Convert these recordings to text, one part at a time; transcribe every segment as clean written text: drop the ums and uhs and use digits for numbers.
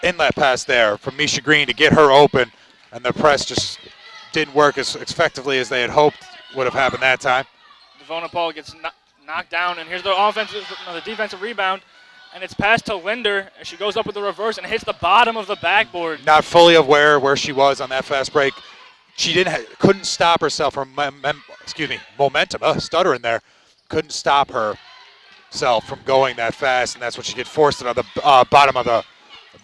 inlet pass there from Misha Green to get her open, and the press just didn't work as effectively as they had hoped would have happened that time. Devona Paul gets knocked down, and here's the defensive rebound, and it's passed to Linder, and she goes up with the reverse and hits the bottom of the backboard. Not fully aware where she was on that fast break. She couldn't stop herself from momentum. Stuttering there. Couldn't stop herself from going that fast, and that's when she get forced it on the bottom of the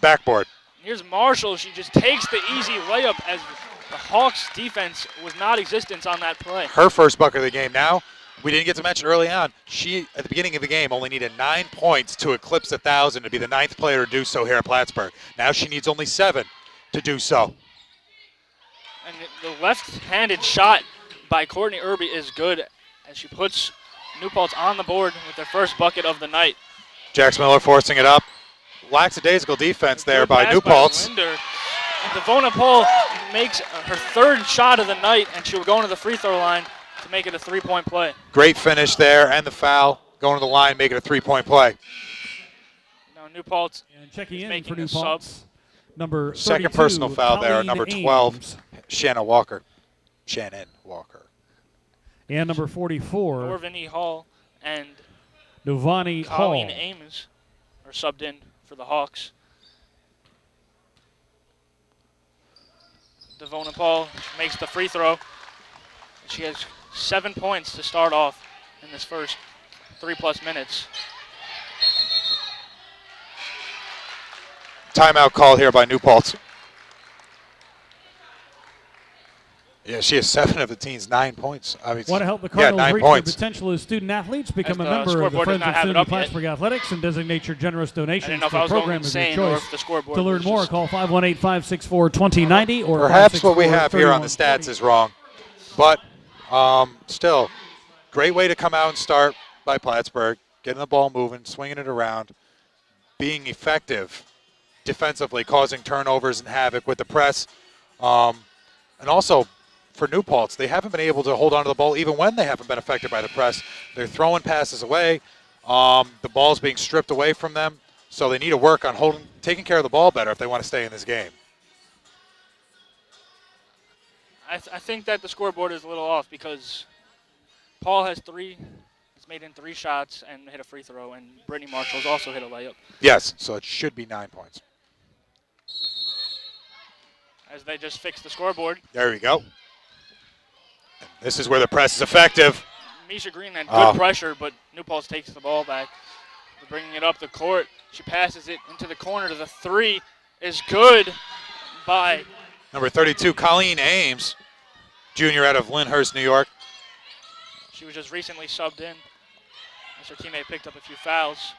backboard. Here's Marshall. She just takes the easy layup as the Hawks' defense was not existent on that play. Her first bucket of the game now. We didn't get to mention early on, she, at the beginning of the game, only needed 9 points to eclipse 1,000 to be the 9th player to do so here at Plattsburgh. Now she needs only 7 to do so. And the left-handed shot by Courtney Irby is good as she puts New Paltz on the board with their first bucket of the night. Jax Miller forcing it up. Lackadaisical defense there by New Paltz. And Devona Paul makes her third shot of the night, and she will go into the free throw line to make it a 3-point play. Great finish there, and the foul. Going to the line, make it a 3-point play. Now New Paltz and checking in making for New a sub. Paltz. Number 32, Second personal foul there, Colleen number 12, Ames. Shannon Walker. And number 44, Norvini Hall and Novani Colleen Hall. Ames are subbed in for the Hawks. Devona Paul makes the free throw. She has 7 points to start off in this first 3+ minutes. Timeout called here by New Paltz. Yeah, she has 7 of the team's 9 points. Want to help the Cardinals 9 reach points. their potential as student athletes? Become As a the member of the scoreboard Friends does not of have it Student up yet. Plattsburgh Athletics and designate your generous I didn't donations know if to I a was going program of your insane or choice. if the scoreboard To learn was more, just- call 518-564-2090 or Perhaps what we have here on the 564-3140. stats is wrong, but still, great way to come out and start by Plattsburgh, getting the ball moving, swinging it around, being effective defensively, causing turnovers and havoc with the press. And also, for New Paltz, they haven't been able to hold on to the ball even when they haven't been affected by the press. They're throwing passes away. The ball's being stripped away from them, so they need to work on taking care of the ball better if they want to stay in this game. I think that the scoreboard is a little off because Paul has made in 3 shots and hit a free throw, and Brittany Marshall's also hit a layup. Yes, so it should be 9 points. As they just fixed the scoreboard. There we go. And this is where the press is effective. Misha Green had good pressure, but New Paltz takes the ball back. They're bringing it up the court. She passes it into the corner to the 3. Is good by Number 32, Colleen Ames, junior out of Lyndhurst, New York. She was just recently subbed in as her teammate picked up a few fouls.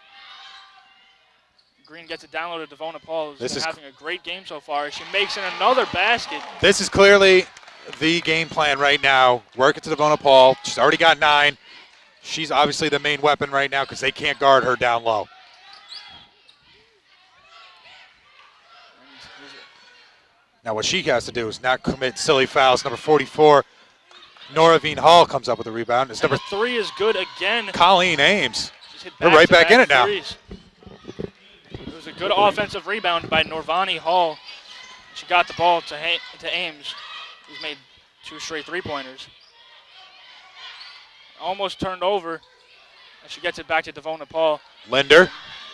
Green gets it downloaded to Devona Paul, who's been having a great game so far. She makes in another basket. This is clearly the game plan right now. Work it to Devona Paul. She's already got 9. She's obviously the main weapon right now because they can't guard her down low. Now what she has to do is not commit silly fouls. Number 44, Norvini Hall comes up with a rebound. It's number 3 is good again. Colleen Ames. Hit They're right back in it now. threes. It was a good offensive rebound by Norvani Hall. She got the ball to Ames, who's made 2 straight 3-pointers. Almost turned over, and she gets it back to Devona Paul. Linder.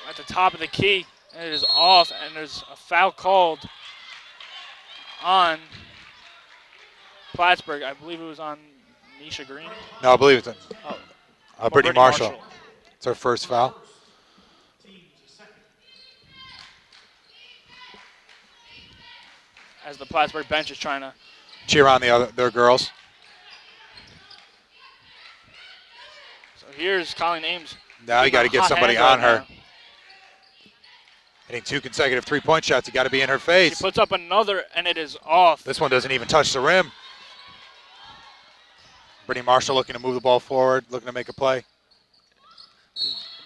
At the top of the key, and it is off, and there's a foul called on Plattsburgh. I believe it was on Misha Green. No, I believe it's Brittany Marshall. Marshall. It's her first foul. As the Plattsburgh bench is trying to cheer on their girls. So here's Colleen Ames. Now you got to get somebody on her. Now. Hitting 2 consecutive 3-point shots. You got to be in her face. She puts up another, and it is off. This one doesn't even touch the rim. Brittany Marshall looking to move the ball forward, looking to make a play.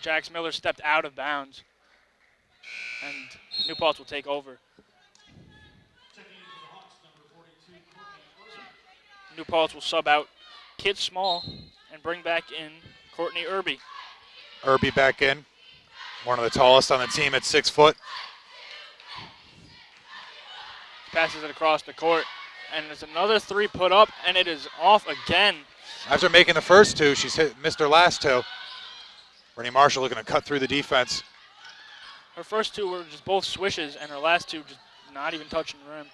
Jax Miller stepped out of bounds, and New Paltz will take over. New Paltz will sub out Kit Small and bring back in Courtney Irby. Irby back in. One of the tallest on the team at 6 foot. passes it across the court. And there's another three put up, and it is off again. After making the first two, she's missed her last two. Brittany Marshall looking to cut through the defense. Her first two were just both swishes, and her last two just not even touching the rim.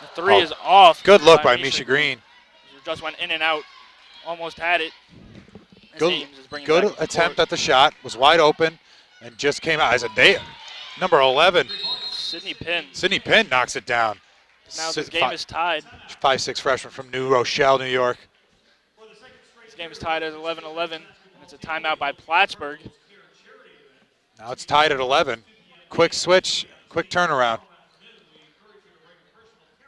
The three is off. Good look by Misha Green. Just went in and out. Almost had it. Good attempt at the shot. Was wide open and just came out as a day. Number 11. Sydney Pinn. Sydney Pinn knocks it down. Now this game is tied. 5'6" freshman from New Rochelle, New York. This game is tied at 11-11, and it's a timeout by Plattsburgh. Now it's tied at 11. Quick switch, quick turnaround.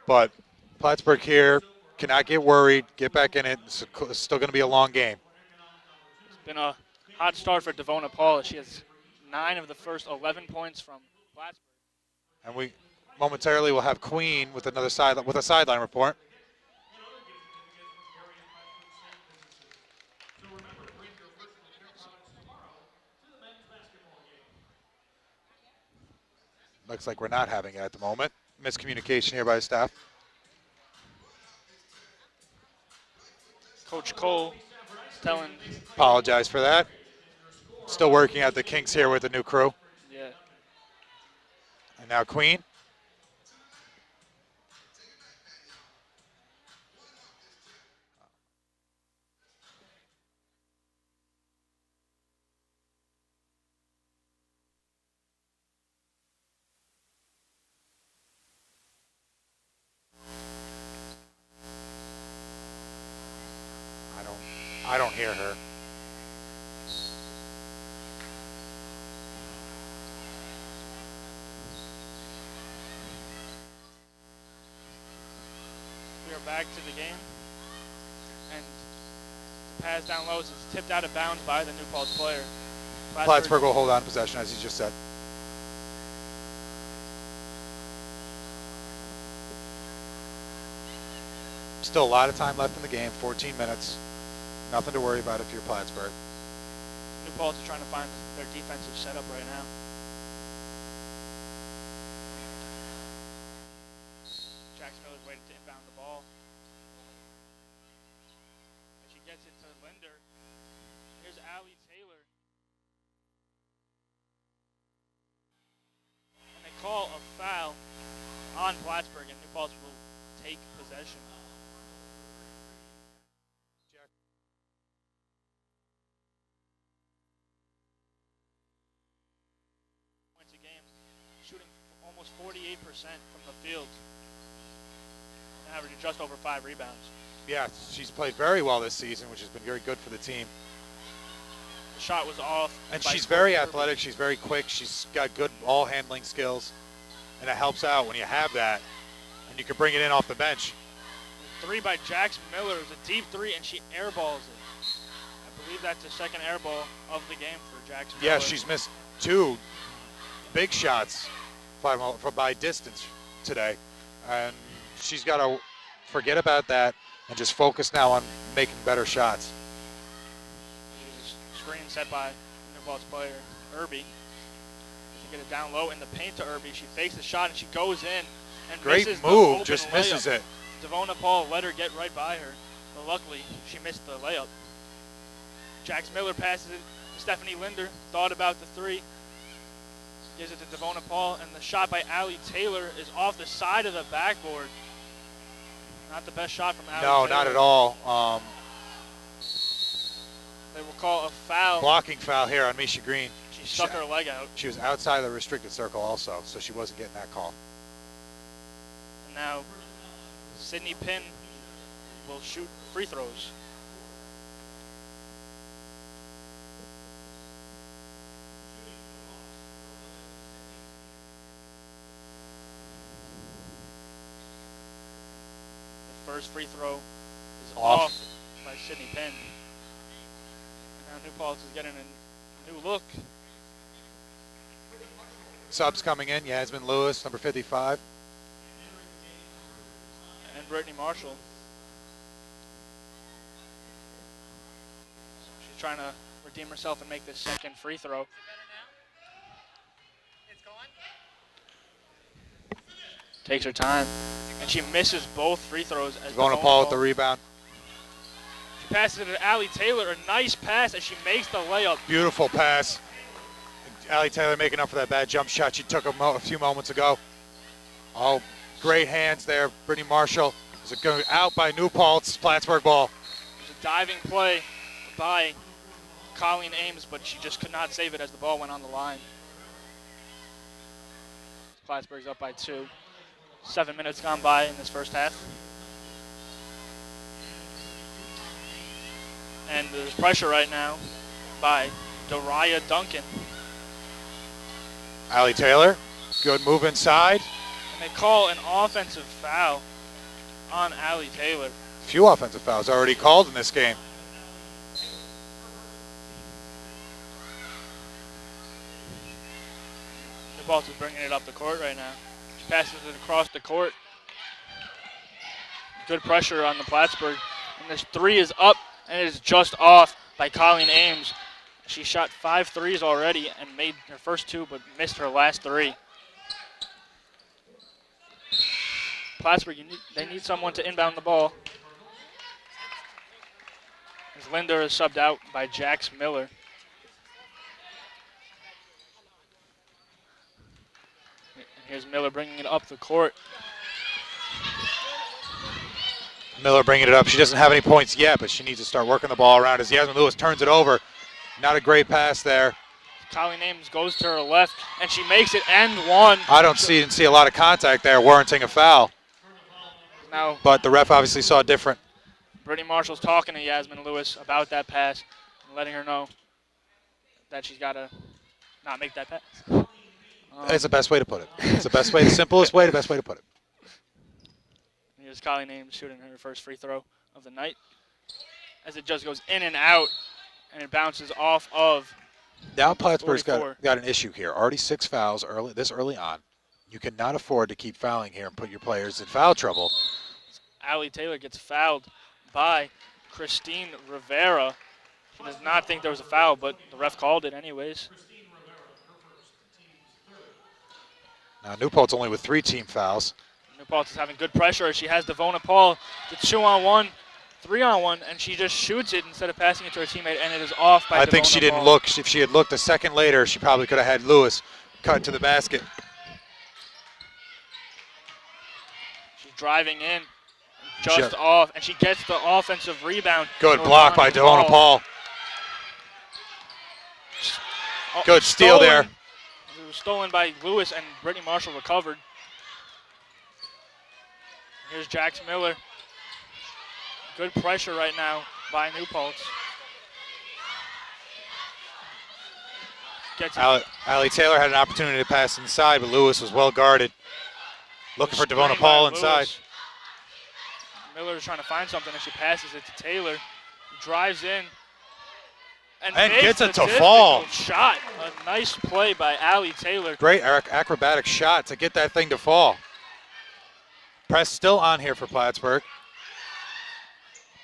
But Plattsburgh here cannot get worried, get back in it. It's still going to be a long game. It's been a hot start for Devona Paul. She has 9 of the first 11 points from Plattsburgh. And we momentarily will have Queen with a sideline report. Looks like we're not having it at the moment. Miscommunication here by the staff. Coach Cole is telling. Apologize for that. Still working out the kinks here with the new crew. Yeah. And now Queen. I don't hear her. We are back to the game. And the pass down low is tipped out of bounds by the New Paltz player. Plattsburgh will hold on possession, as he just said. Still a lot of time left in the game, 14 minutes. Nothing to worry about if you're Plattsburgh. New Paltz is trying to find their defensive setup right now. Jax Miller's waiting to inbound the ball. And she gets it to Linder. Here's Allie Taylor. And they call a foul on Plattsburgh, and New Paltz will take possession. Shooting almost 48% from the field, averaging just over 5 rebounds. Yeah, she's played very well this season, which has been very good for the team. The shot was off. And she's very athletic. She's very quick. She's got good ball handling skills, and it helps out when you have that, and you can bring it in off the bench. The three by Jax Miller is a deep three, and she airballs it. I believe that's the second airball of the game for Jax Miller. Yeah, she's missed 2 big shots by distance today, and she's got to forget about that and just focus now on making better shots. Screen set by New Paltz player Irby. She get it down low in the paint to Irby. She fakes the shot and she goes in and great misses move, the just layup. misses it. Devona Paul let her get right by her, but luckily she missed the layup. Jax Miller passes it to Stephanie Linder. Thought about the three. Gives it to Devona Paul, and the shot by Allie Taylor is off the side of the backboard. Not the best shot from Allie Taylor. No, not at all. They will call a foul. Blocking foul here on Misha Green. She stuck her leg out. She was outside the restricted circle also, so she wasn't getting that call. And now Sydney Pinn will shoot free throws. First free throw is off by Sydney Pinn. And now New Paltz is getting a new look. Subs coming in, Yasmin Lewis, number 55. And Brittany Marshall. She's trying to redeem herself and make this second free throw. takes her time, and she misses both free throws. As Devona Paul with the rebound. She passes it to Allie Taylor. A nice pass as she makes the layup. Beautiful pass. Allie Taylor making up for that bad jump shot she took a few moments ago. Oh, great hands there. Brittany Marshall is going out by New Paltz. Plattsburgh ball. It was a diving play by Colleen Ames, but she just could not save it as the ball went on the line. Plattsburgh's up by 2. 7 minutes gone by in this first half. And there's pressure right now by Dariah Duncan. Allie Taylor, good move inside. And they call an offensive foul on Allie Taylor. Few offensive fouls already called in this game. Paltz is bringing it up the court right now. She passes it across the court. Good pressure on the Plattsburgh. And this 3 is up and it is just off by Colleen Ames. She shot 5 threes already and made her first 2 but missed her last 3. Plattsburgh, they need someone to inbound the ball. As Linder is subbed out by Jax Miller. Here's Miller bringing it up the court. Miller bringing it up. She doesn't have any points yet, but she needs to start working the ball around as Yasmin Lewis turns it over. Not a great pass there. Colleen Ames goes to her left, and she makes it and 1. I didn't see a lot of contact there, warranting a foul. Now, But the ref obviously saw different. Brittany Marshall's talking to Yasmin Lewis about that pass and letting her know that she's got to not make that pass. It's the best way to put it. It's the best way, the simplest way, the best way to put it. Here's Colleen Ames shooting her first free throw of the night. As it just goes in and out, and it bounces off of. Now Plattsburgh's 44. got an issue here. Already 6 fouls this early on. You cannot afford to keep fouling here and put your players in foul trouble. Allie Taylor gets fouled by Christine Rivera. She does not think there was a foul, but the ref called it anyways. Now New Paltz only with 3 team fouls. New Paltz is having good pressure as she has Devona Paul to 2-on-1, 3-on-1, and she just shoots it instead of passing it to her teammate, and it is off by I think Devona she didn't Paul. look. If she had looked a second later, she probably could have had Lewis cut to the basket. She's driving in, just off, and she gets the offensive rebound. Good block by Devona Paul. Good steal there. It was stolen by Lewis, and Brittany Marshall recovered. Here's Jax Miller. Good pressure right now by New Paltz. Allie Taylor had an opportunity to pass inside, but Lewis was well guarded. Looking for Devona Paul inside. Miller is trying to find something as she passes it to Taylor. Drives in. And gets it to difficult fall. Shot. A nice play by Allie Taylor. Great acrobatic shot to get that thing to fall. Press still on here for Plattsburgh.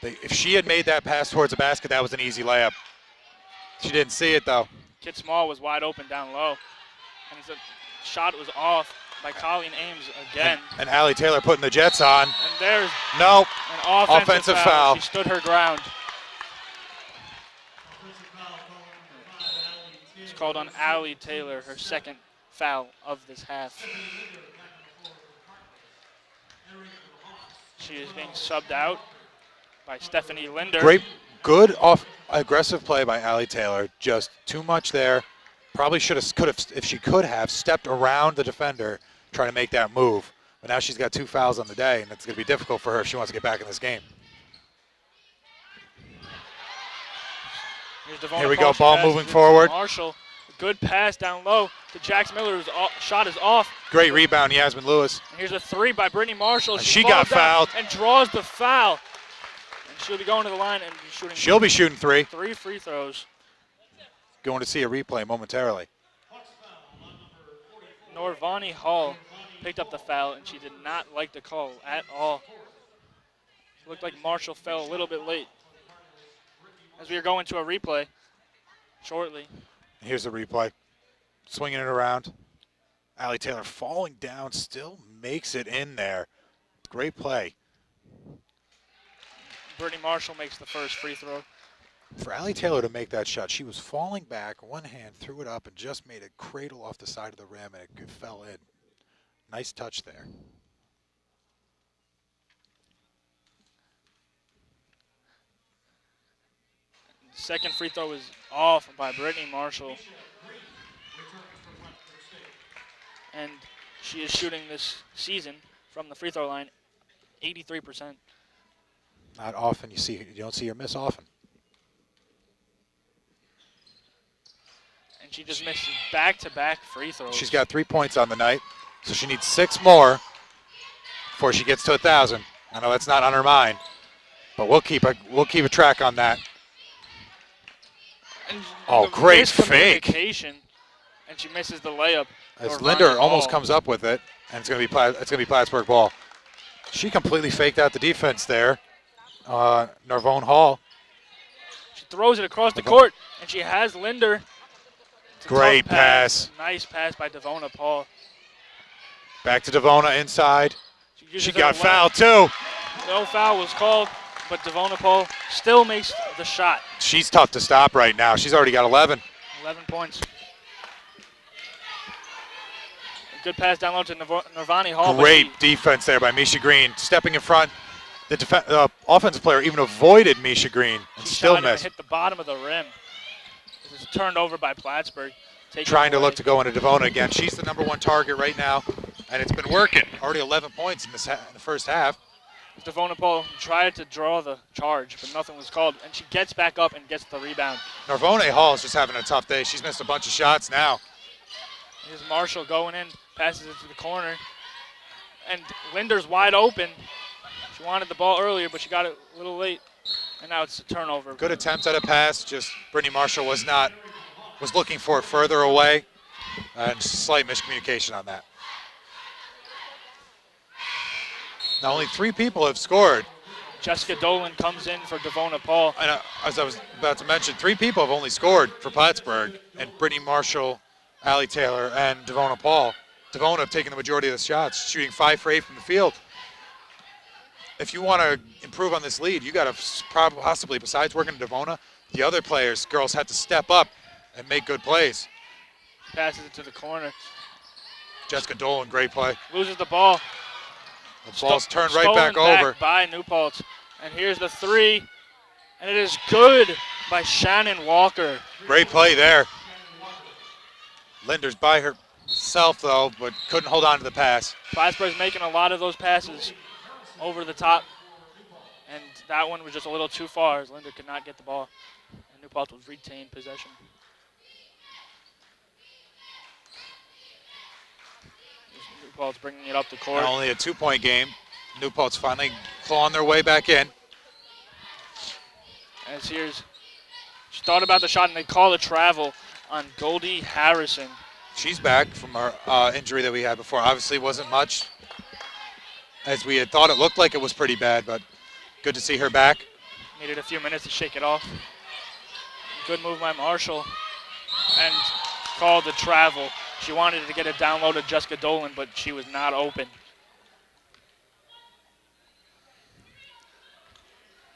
If she had made that pass towards the basket, that was an easy layup. She didn't see it, though. Kid Small was wide open down low. And the shot was off by Colleen Ames again. And Allie Taylor putting the Jets on. And there's Nope. an offensive foul. She stood her ground. It's called on Allie Taylor, her second foul of this half. She is being subbed out by Stephanie Linder. Good aggressive play by Allie Taylor. Just too much there. Probably could have, if she could have, stepped around the defender trying to make that move. But now she's got 2 fouls on the day, and it's going to be difficult for her if she wants to get back in this game. Here we go, ball moving forward. Marshall, good pass down low to Jax Miller, whose shot is off. Great rebound, Yasmin Lewis. And here's a 3 by Brittany Marshall. She got fouled. And draws the foul. And she'll be going to the line and shooting. She'll be shooting 3. 3 free throws. Going to see a replay momentarily. Norvani Hall picked up the foul, and she did not like the call at all. It looked like Marshall fell a little bit late. As we are going to a replay shortly. Here's the replay. Swinging it around. Allie Taylor falling down, still makes it in there. Great play. Brittany Marshall makes the first free throw. For Allie Taylor to make that shot, she was falling back, one hand, threw it up, and just made a cradle off the side of the rim, and it fell in. Nice touch there. Second free throw is off by Brittany Marshall. And she is shooting this season from the free throw line 83%. Not often you don't see her miss often. And she just missed back-to-back free throws. She's got 3 points on the night, so she needs 6 more before she gets to 1,000. I know that's not on her mind, but we'll keep a track on that. And Oh, the great fake. miscommunication, and she misses the layup. As Or Linder Ronnie almost Hall. comes up with it, and it's going to be Plattsburgh ball. She completely faked out the defense there. Narvone Hall. She throws it across the court, and she has Linder. It's a Great tough pass. Nice pass by Devona Paul. Back to Devona inside. uses She her got left. fouled too. No foul was called, but Devona Paul still makes the shot. She's tough to stop right now. She's already got 11. 11 points. A good pass down low to Nirvani Hall. Great defense there by Misha Green. Stepping in front. The offensive player even avoided Misha Green and She still shot it and missed. hit the bottom of the rim. This is turned over by Plattsburgh. Trying to look to go into Devona again. She's the #1 target right now, and it's been working. Already 11 points in the first half. Devona Paul tried to draw the charge, but nothing was called, and she gets back up and gets the rebound. Narvone Hall is just having a tough day. She's missed a bunch of shots now. Here's Marshall going in, passes it to the corner, and Linder's wide open. She wanted the ball earlier, but she got it a little late, and now it's a turnover. Good attempt at a pass. Just Brittany Marshall was looking for it further away, and slight miscommunication on that. Now only 3 people have scored. Jessica Dolan comes in for Devona Paul. And as I was about to mention, 3 people have only scored for Plattsburgh, and Brittany Marshall, Allie Taylor, and Devona Paul. Devona have taken the majority of the shots, shooting 5 for 8 from the field. If you want to improve on this lead, you got to possibly, besides working Devona, the other players, girls, have to step up and make good plays. Passes it to the corner. Jessica Dolan, great play. Loses the ball. The ball's turned right Stolen back over. By New Paltz. And here's the 3, and it is good by Shannon Walker. Great play there. Linder's by herself, though, but couldn't hold on to the pass. Plattsburgh's making a lot of those passes over the top, and that one was just a little too far as Linder could not get the ball, and New Paltz was retained possession. New Paltz bringing it up the court. Only a 2-point game. New Paltz finally clawing their way back in. As she thought about the shot, and they call a travel on Goldie Harrison. She's back from her injury that we had before. Obviously wasn't much, as we had thought. It looked like it was pretty bad, but good to see her back. Needed a few minutes to shake it off. Good move by Marshall, and called the travel. She wanted to get it down low to Jessica Dolan, but she was not open.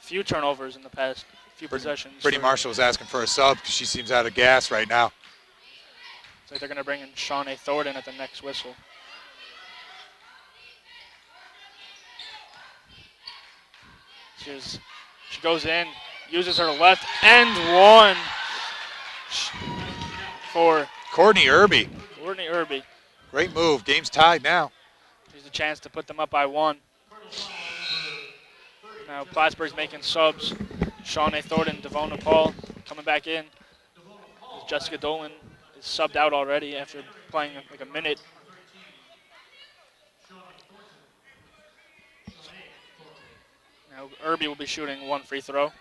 Few turnovers in the past few possessions. Brittany Marshall was asking for a sub because she seems out of gas right now. Looks like they're going to bring in Shawnee Thornton at the next whistle. She goes in, uses her left and one for Courtney Irby. Courtney Irby. Great move. Game's tied now. Here's a chance to put them up by 1. Now Plattsburgh's making subs. Shawnee Thornton, Devona Paul coming back in. Jessica Dolan is subbed out already after playing like a minute. Now Irby will be shooting 1 free throw.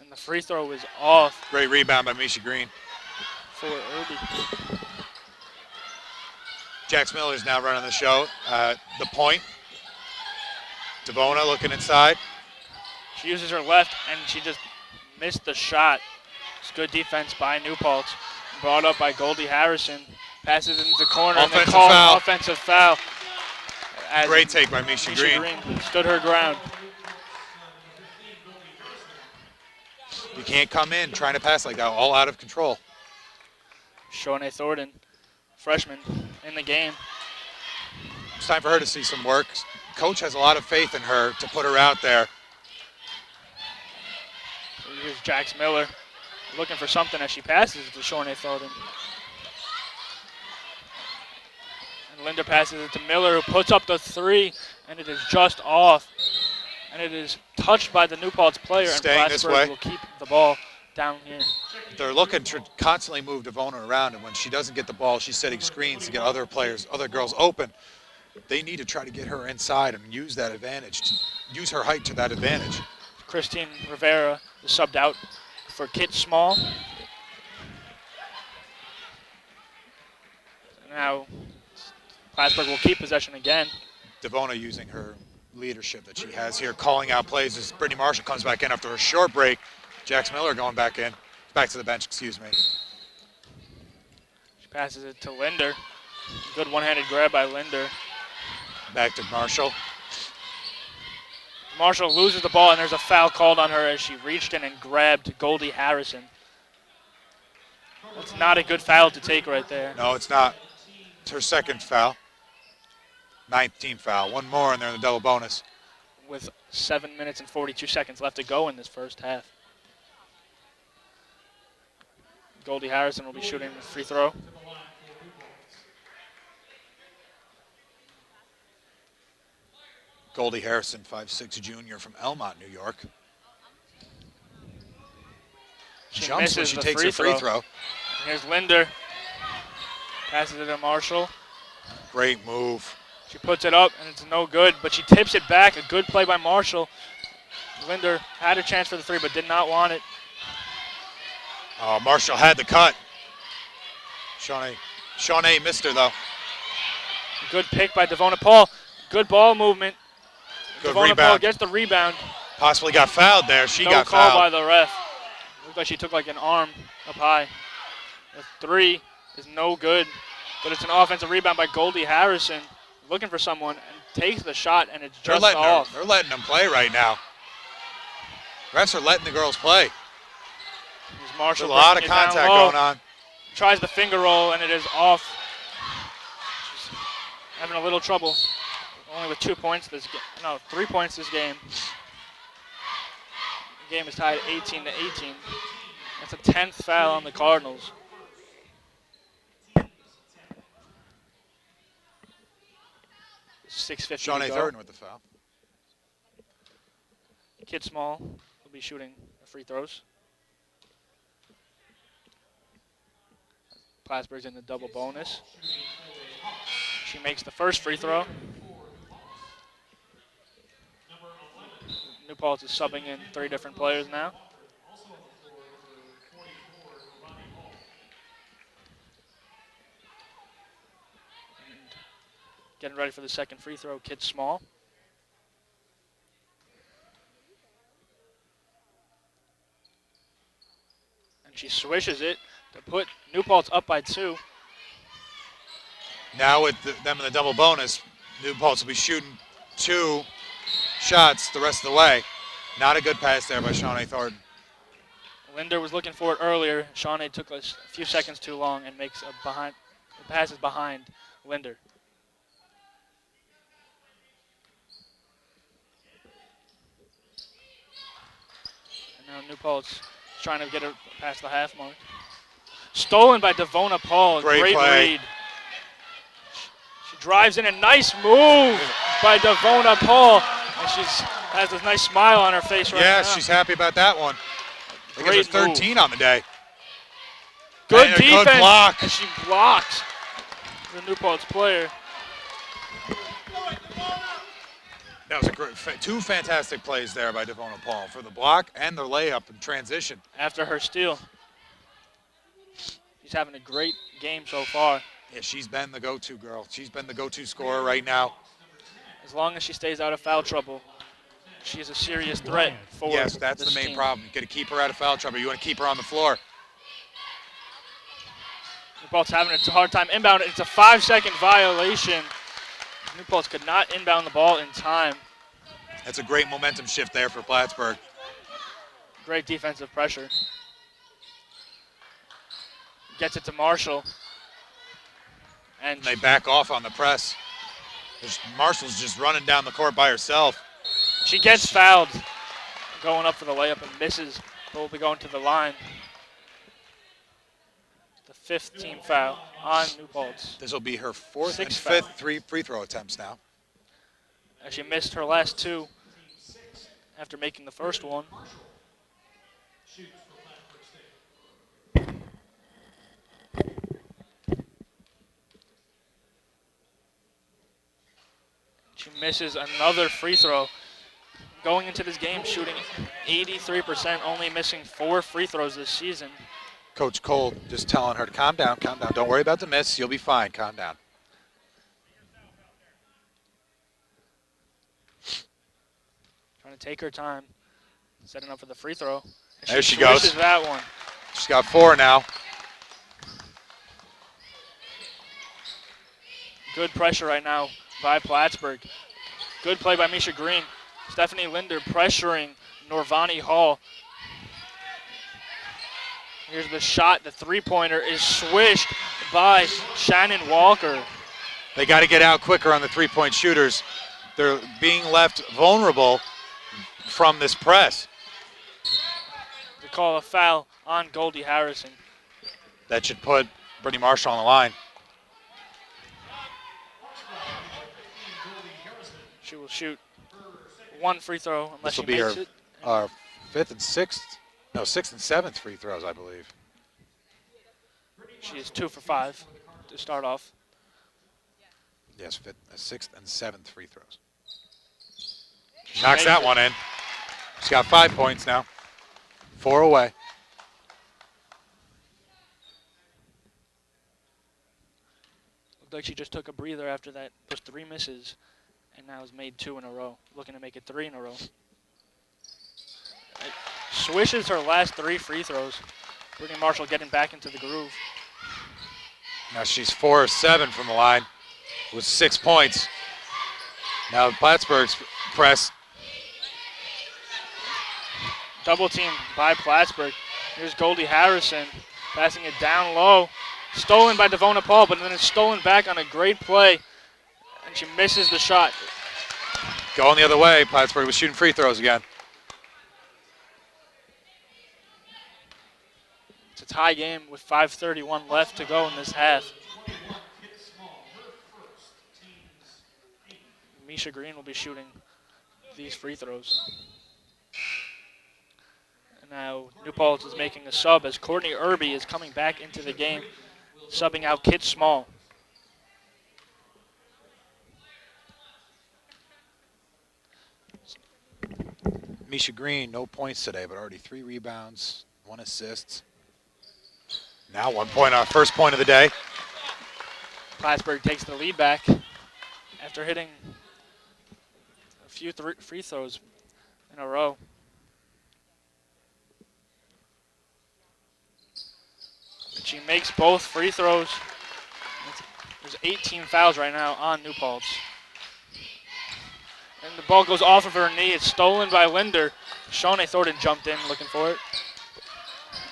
And the free throw is off Great rebound by Misha Green. for Irby. Jax Miller's now running the show. The point. Devona looking inside. She uses her left, and she just missed the shot. It's good defense by New Paltz. Brought up by Goldie Harrison. Passes into the corner and then Offensive called foul. offensive foul. As Great take by Misha Green. stood her ground. You can't come in trying to pass like that, all out of control. Shawnee Thornton, freshman, in the game. It's time for her to see some work. Coach has a lot of faith in her to put her out there. Here's Jax Miller looking for something as she passes to Shawnee Thornton. And Linder passes it to Miller, who puts up the three, and it is just off. And it is touched by the New Paltz player, Staying and this Plattsburgh way. will keep the ball down here. They're looking to constantly move Devona around, and when she doesn't get the ball, she's setting screens to get other players, other girls open. They need to try to get her inside and use that advantage, to use her height to that advantage. Christine Rivera is subbed out for Kit Small. Now, Plattsburgh will keep possession again. Devona using her leadership that she has here, calling out plays as Brittany Marshall comes back in after a short break. Jax Miller going back to the bench, excuse me. She passes it to Linder. Good one-handed grab by Linder. Back to Marshall. Marshall loses the ball, and there's a foul called on her as she reached in and grabbed Goldie Harrison. That's not a good foul to take right there. No, it's not. It's her second foul. 19th foul. One more, and they're in the double bonus. With 7 minutes and 42 seconds left to go in this first half. Goldie Harrison will be shooting a free throw. Goldie Harrison, 5'6" junior from Elmont, New York. She Jumps when misses she the takes her free throw. And here's Linder. Passes it to Marshall. Great move. She puts it up, and it's no good, but she tips it back. A good play by Marshall. Linder had a chance for the three, but did not want it. Marshall had the cut. Shawnee missed her, though. Good pick by Devona Paul. Good ball movement. Good Devona Paul rebound. gets the rebound. Possibly got fouled there. She No got call fouled. by the ref. Looked like she took like an arm up high. The three is no good, but it's an offensive rebound by Goldie Harrison. Looking for someone and takes the shot, and it's just off. They're letting them play right now. Refs are letting the girls play. There's There's Marshall a lot of bringing it down contact low. going on. Tries the finger roll, and it is off. She's having a little trouble. Only with 2 points this game. No, 3 points this game. The game is tied 18-18. That's a 10th foul on the Cardinals. .650 Shawnee to go. Thornton with the foul. Kid Small will be shooting free throws. Plattsburgh's in the double bonus. She makes the first free throw. New Paltz is subbing in 3 different players now. And getting ready for the second free throw, Kid Small. And she swishes it to put New Paltz up by 2. Now with them in the double bonus, New Paltz will be shooting 2 shots the rest of the way. Not a good pass there by Shawnee Thornton. Linder was looking for it earlier. Shawnee took a few seconds too long and makes a passes behind Linder. And now New Paltz trying to get her past the half mark. Stolen by Devona Paul. Great play. read. She drives in a nice move by Devona Paul. And she has a nice smile on her face right now. Yes, she's happy about that one. I think it's Great 13 on the day. Good And a defense. good block. And she blocks the New Paltz player. That was a great, 2 fantastic plays there by Devona Paul for the block and the layup and transition. After her steal. She's having a great game so far. Yeah, she's been the go-to girl. She's been the go-to scorer right now. As long as she stays out of foul trouble, she is a serious threat for Yes, that's this the main team. problem. You got to keep her out of foul trouble. You want to keep her on the floor. New Paltz having a hard time inbound. It's a 5-second violation. New Paltz could not inbound the ball in time. That's a great momentum shift there for Plattsburgh. Great defensive pressure. Gets it to Marshall. And They back off on the press. Marshall's just running down the court by herself. she gets fouled. Going up for the layup and misses. But will be going to the line. The 5th team foul on New Paltz. This will be her 4th and 6th 5th foul. free throw attempts now. As she missed her last 2 after making the first one. She misses another free throw. Going into this game, shooting 83%, only missing 4 free throws this season. Coach Cole just telling her to calm down, calm down. Don't worry about the miss. You'll be fine. Calm down. Trying to take her time. Setting up for the free throw. And There she goes. swishes that one. She's got 4 now. Good pressure right now by Plattsburgh. Good play by Misha Green. Stephanie Linder pressuring Norvani Hall. Here's the shot. The three-pointer is swished by Shannon Walker. They got to get out quicker on the three-point shooters. They're being left vulnerable from this press. They call a foul on Goldie Harrison. That should put Brittany Marshall on the line. She will shoot 1 free throw unless This she will be makes her it. 5th and 6th, no, 6th and 7th free throws, I believe. She is 2 for 5 to start off. Yes, 6th and 7th free throws. Knocks that one in. She's got 5 points now. 4 away. Looked like she just took a breather after that. Those 3 misses, and now has made 2 in a row. Looking to make it 3 in a row. It swishes her last 3 free throws. Brittany Marshall getting back into the groove. Now she's 4 of 7 from the line with 6 points. Now Plattsburgh's press. Double team by Plattsburgh. Here's Goldie Harrison passing it down low. Stolen by Devona Paul, but then it's stolen back on a great play. And she misses the shot. Going the other way, Plattsburgh was shooting free throws again. It's a tie game with 5:31 left to go in this half. Misha Green will be shooting these free throws. And now New Paltz is making a sub as Courtney Irby is coming back into the game, subbing out Kit Small. Misha Green, no points today, but already 3 rebounds, 1 assist. Now 1 point, our first point of the day. Plattsburgh takes the lead back after hitting a few free throws in a row. And she makes both free throws. There's 18 fouls right now on New Paltz. And the ball goes off of her knee. It's stolen by Linder. Shawnee Thornton jumped in looking for it.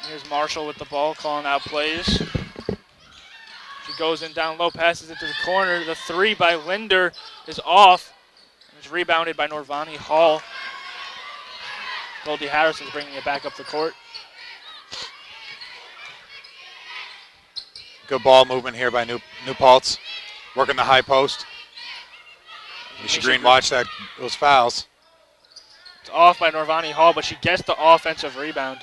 Here's Marshall with the ball, calling out plays. She goes in down low, passes it to the corner. The 3 by Linder is off. It's rebounded by Norvani Hall. Goldie Harrison's bringing it back up the court. Good ball movement here by New Paltz. Working the high post. Misha Green watched those fouls. It's off by Norvani Hall, but she gets the offensive rebound.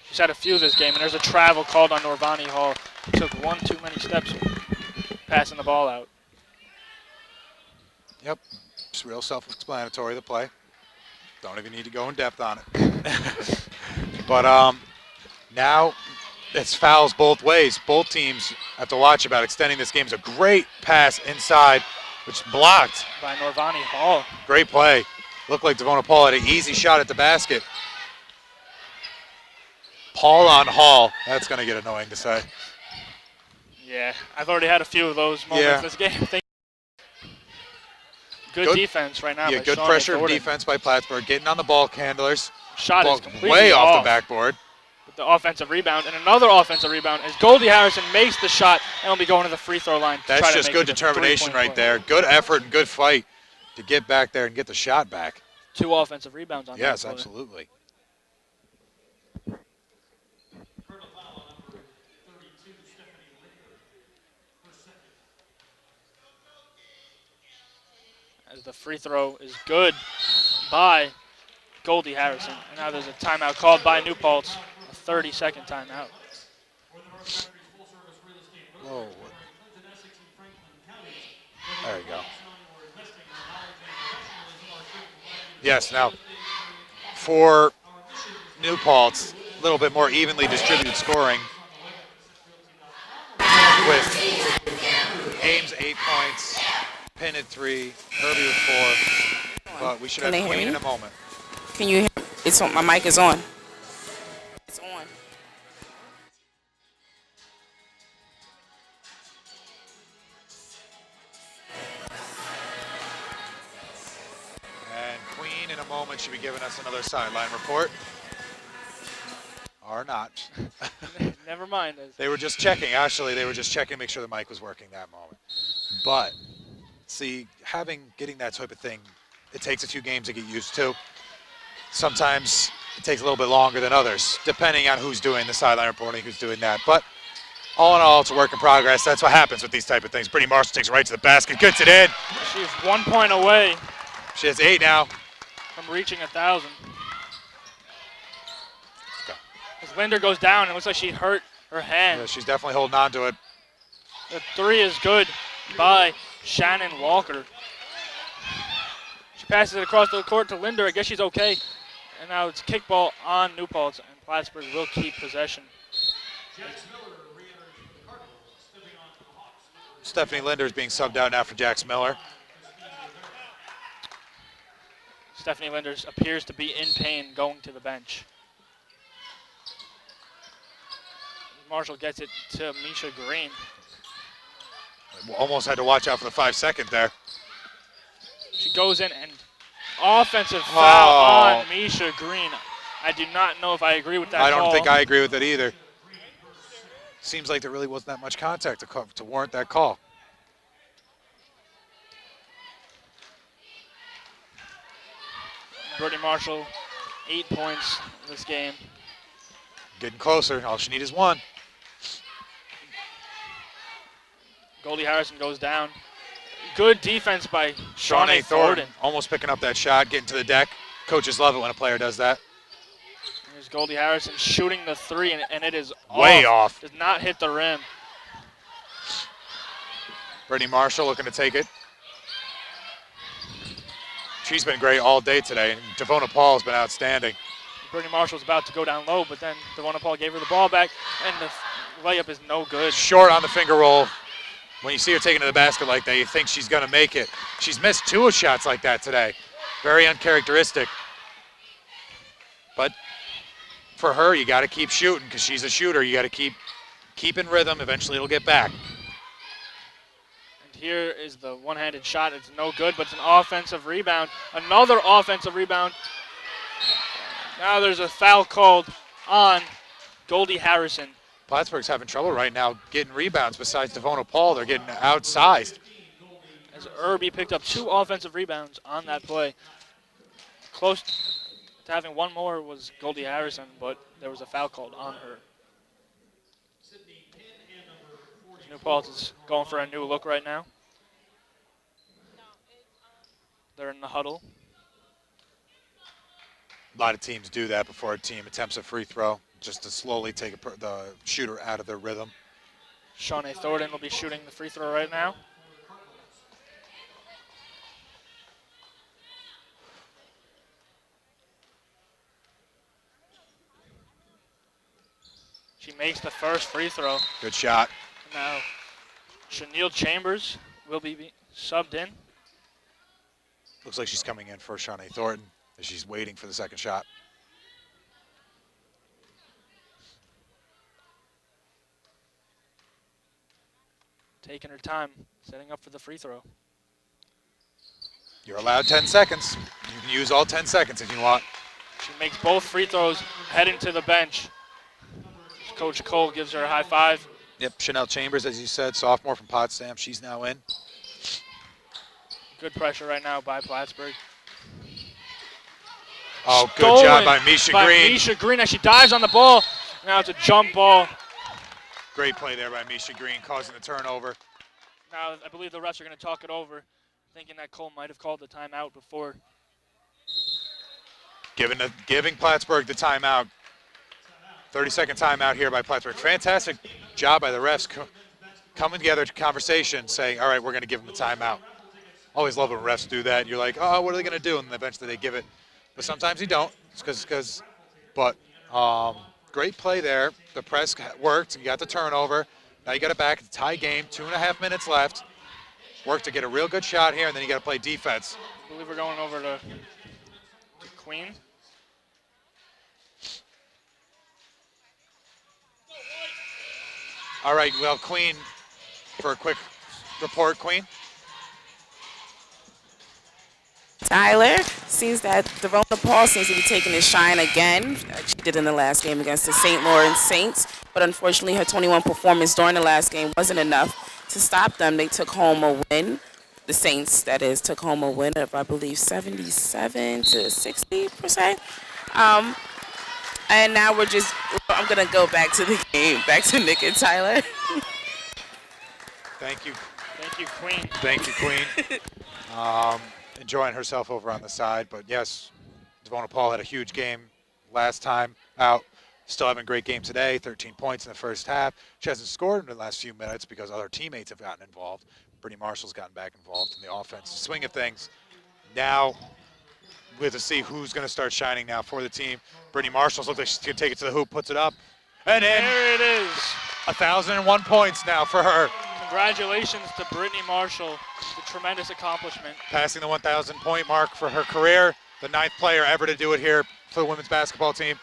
She's had a few this game, and there's a travel called on Norvani Hall. Took 1 too many steps passing the ball out. Yep, it's real self-explanatory, the play. Don't even need to go in depth on it. But now it's fouls both ways. Both teams have to watch about extending this game. It's a great pass inside, which blocked. By Norvani Hall. Great play. Looked like Devona Paul had an easy shot at the basket. Paul on Hall. That's going to get annoying to say. Yeah, I've already had a few of those moments this game. Good defense right now. Yeah, by good Shawnee pressure Thornton. defense by Plattsburgh, getting on the ball handlers. Shot Ball is completely way off the off. backboard. With the offensive rebound, and another offensive rebound as Goldie Harrison makes the shot and will be going to the free throw line. That's just good determination right there. Good effort and good fight to get back there and get the shot back. 2 offensive rebounds on that. Yes, play. absolutely. As the free throw is good by Goldie Harrison. And now there's a timeout called by New Paltz, a 30-second timeout. Whoa. There you go. Yes, now for New Paltz, a little bit more evenly distributed scoring with Ames 8 points, Penn at 3, Herbie with 4, but we should have Queen in a moment. Can you hear? It's on. My mic is on. It's on. And Queen in a moment should be giving us another sideline report. Or not. Never mind. They were just checking. Actually, they were just checking to make sure the mic was working that moment. But, see, getting that type of thing, it takes a few games to get used to. Sometimes it takes a little bit longer than others, depending on who's doing the sideline reporting, who's doing that. But all in all, it's a work in progress. That's what happens with these type of things. Brittany Marshall takes it right to the basket, gets it in. She's 1 point away. She has 8 now. From reaching 1,000. As Linder goes down, it looks like she hurt her hand. Yeah, she's definitely holding on to it. The 3 is good by Shannon Walker. She passes it across the court to Linder. I guess she's okay. And now it's kickball on New Paltz, and Plattsburgh will keep possession. Stephanie Linder is being subbed out now for Jax Miller. Stephanie Linders appears to be in pain going to the bench. Marshall gets it to Misha Green. Almost had to watch out for the 5 second there. She goes in and offensive foul on Misha Green. I do not know if I agree with that I don't call. think I agree with it either. Seems like there really wasn't that much contact to warrant that call. Brittany Marshall, 8 points this game. Getting closer. All she needs is 1. Goldie Harrison goes down. Good defense by Shawnee Shawnee Thornton. almost picking up that shot, getting to the deck. Coaches love it when a player does that. Here's Goldie Harrison shooting the 3, and it is Way off. Does not hit the rim. Brittany Marshall looking to take it. She's been great all day today, and Devona Paul's been outstanding. Brittany Marshall's about to go down low, but then Devona Paul gave her the ball back, and the layup is no good. Short on the finger roll. When you see her taking it to the basket like that, you think she's going to make it. She's missed 2 shots like that today. Very uncharacteristic. But for her, you got to keep shooting because she's a shooter. You got to keep in rhythm. Eventually, it'll get back. And here is the one-handed shot. It's no good, but it's an offensive rebound. Another offensive rebound. Now there's a foul called on Goldie Harrison. Plattsburgh's having trouble right now getting rebounds besides Devona Paul. They're getting outsized. As Irby picked up 2 offensive rebounds on that play. Close to having 1 more was Goldie Harrison, but there was a foul called on her. New Paltz is going for a new look right now. They're in the huddle. A lot of teams do that before a team attempts a free throw, just to slowly take the shooter out of their rhythm. Shawnee Thornton will be shooting the free throw right now. She makes the first free throw. Good shot. Now, Chanel Chambers will be subbed in. Looks like she's coming in for Shawnee Thornton as she's waiting for the second shot. taking her time, setting up for the free throw. You're allowed 10 seconds. You can use all 10 seconds if you want. She makes both free throws, heading to the bench. Coach Cole gives her a high five. Yep, Chanel Chambers, as you said, sophomore from Potsdam. She's now in. Good pressure right now by Plattsburgh. Oh, good job by Misha Green. Misha Green as she dives on the ball. Now it's a jump ball. Great play there by Misha Green, causing the turnover. Now I believe the refs are going to talk it over, thinking that Cole might have called the timeout before. Giving Plattsburgh the timeout. 30-second timeout here by Plattsburgh. Fantastic job by the refs coming together to conversation, saying, all right, we're going to give them the timeout. Always love when refs do that. You're like, oh, what are they going to do? And eventually they give it. But sometimes you don't. But great play there. The press worked. You got the turnover. Now you got it back. It's a tie game. 2.5 minutes left. Work to get a real good shot here, and then you got to play defense. I believe we're going over to Queen. All right, well, Queen, for a quick report, Queen. Tyler seems that Devona Paul seems to be taking his shine again. She did in the last game against the St. Lawrence Saints, but unfortunately her 21 performance during the last game wasn't enough to stop them. They took home a win. The Saints, that is, took home a win of, I believe, 77 to 60%. And now I'm going to go back to the game, back to Nick and Tyler. Thank you. Thank you, Queen. Thank you, Queen. Enjoying herself over on the side. But, yes, Devona Paul had a huge game last time out. Still having a great game today, 13 points in the first half. She hasn't scored in the last few minutes because other teammates have gotten involved. Brittany Marshall's gotten back involved in the offensive swing of things. Now we have to see who's going to start shining now for the team. Brittany Marshall's looks like she's going to take it to the hoop, puts it up. And in. There it is. 1,001 points now for her. Congratulations to Brittany Marshall. It's a tremendous accomplishment. Passing the 1,000-point mark for her career. The 9th player ever to do it here for the women's basketball team.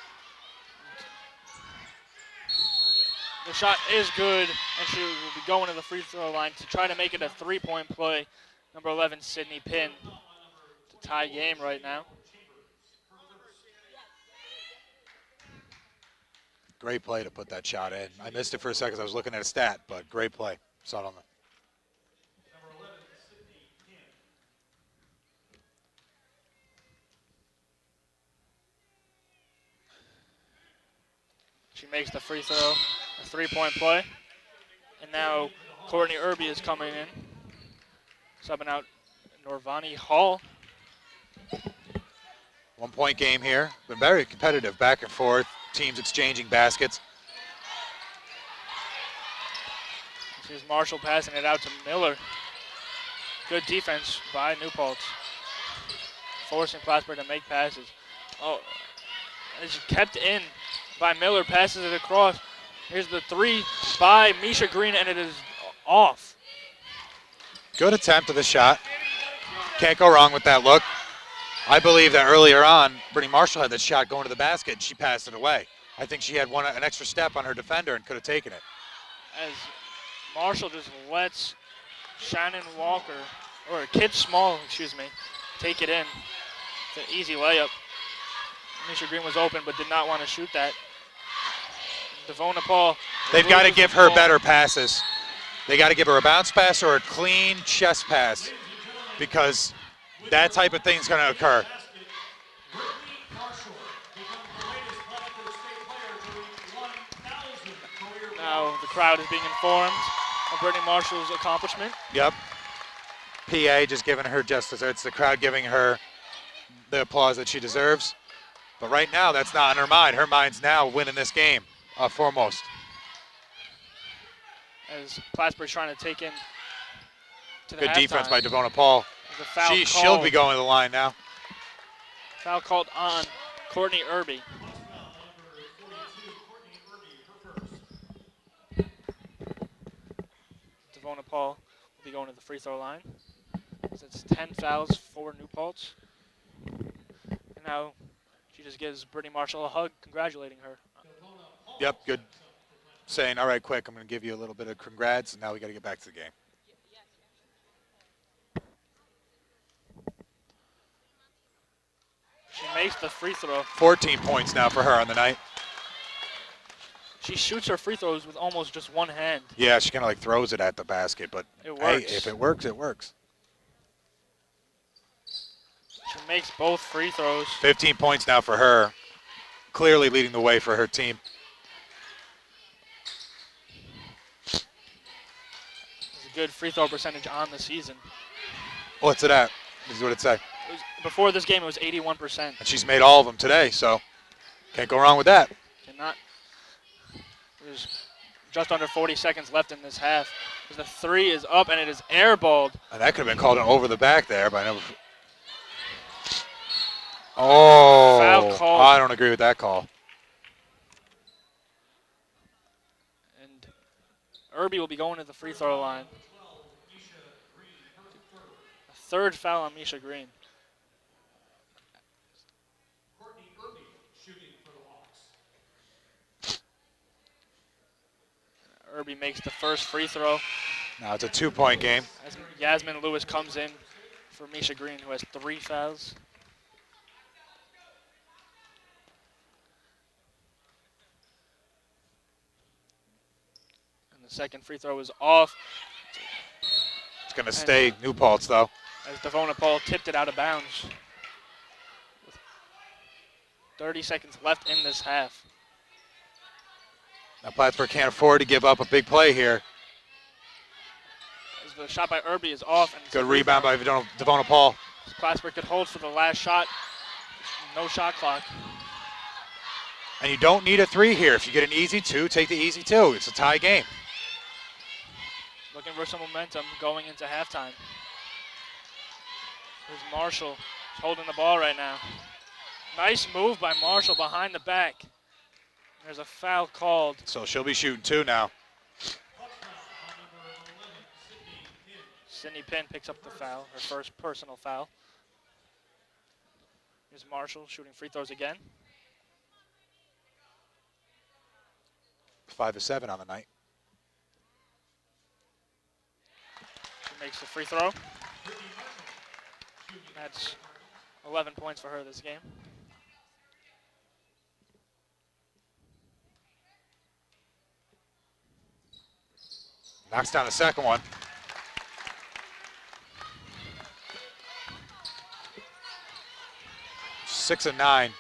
The shot is good, and she will be going to the free throw line to try to make it a 3-point play. Number 11, Sydney Pinn. It's a tie game right now. Great play to put that shot in. I missed it for a second. I was looking at a stat, but great play. Saw it on the. She makes the free throw, a 3-point play. And now Courtney Irby is coming in, subbing out Norvani Hall. 1-point game here. Been very competitive, back and forth. Teams exchanging baskets. Here's Marshall passing it out to Miller. Good defense by New Paltz, forcing Plattsburgh to make passes. Oh, it's kept in by Miller, passes it across. Here's the 3 by Misha Green, and it is off. Good attempt at the shot. Can't go wrong with that look. I believe that earlier on, Brittany Marshall had that shot going to the basket, and she passed it away. I think she had an extra step on her defender and could have taken it. As Marshall just lets Shannon Walker, or Kid Small, take it in. It's an easy layup. Misha Green was open but did not want to shoot that. Devona Paul. They've got to give her better passes. They got to give her a bounce pass or a clean chest pass because that type of thing is going to occur. Now the crowd is being informed of Brittany Marshall's accomplishment. Yep. PA just giving her justice. It's the crowd giving her the applause that she deserves. But right now, that's not on her mind. Her mind's now winning this game, foremost. As Plattsburgh's trying to take in to the Good defense halftime. by Devona Paul. There's a foul She'll be going to the line now. Foul called on Courtney Irby. Devona Paul will be going to the free throw line. So it's 10 fouls for New Paltz. And now she just gives Brittany Marshall a hug, congratulating her. Yep, good. saying, all right, quick, I'm going to give you a little bit of congrats, and now we got to get back to the game. She makes the free throw. 14 points now for her on the night. She shoots her free throws with almost just one hand. Yeah, she kind of like throws it at the basket, but It hey, works. if it works, it works. She makes both free throws. 15 points now for her, clearly leading the way for her team. It's a good free throw percentage on the season. What's it at? This is what it say. Before this game, it was 81%. And she's made all of them today, so can't go wrong with that. Cannot. There's just under 40 seconds left in this half. The three is up, and it is airballed. And that could have been called an over the back there, but I never. Oh, Foul call. I don't agree with that call. And Irby will be going to the free throw line. A third foul on Misha Green. Irby makes the first free throw. Now it's a 2-point game. As Yasmin Lewis comes in for Misha Green, who has 3 fouls. And the second free throw is off It's going to stay New Paltz, though. as Devona Paul tipped it out of bounds. With 30 seconds left in this half. Now Plattsburgh can't afford to give up a big play here. As the shot by Irby is off. And it's Good a free rebound throw. by Devona Paul. Plattsburgh could hold for the last shot. No shot clock. And you don't need a 3 here. If you get an easy 2, take the easy 2. It's a tie game. Looking for some momentum going into halftime. Here's Marshall. He's holding the ball right now. Nice move by Marshall behind the back. There's a foul called. So she'll be shooting 2 now. Sydney Pinn picks up the foul, her first personal foul. Here's Marshall shooting free throws again. 5 of 7 on the night. She makes the free throw. That's 11 points for her this game. Knocks down the second one. Six of 9.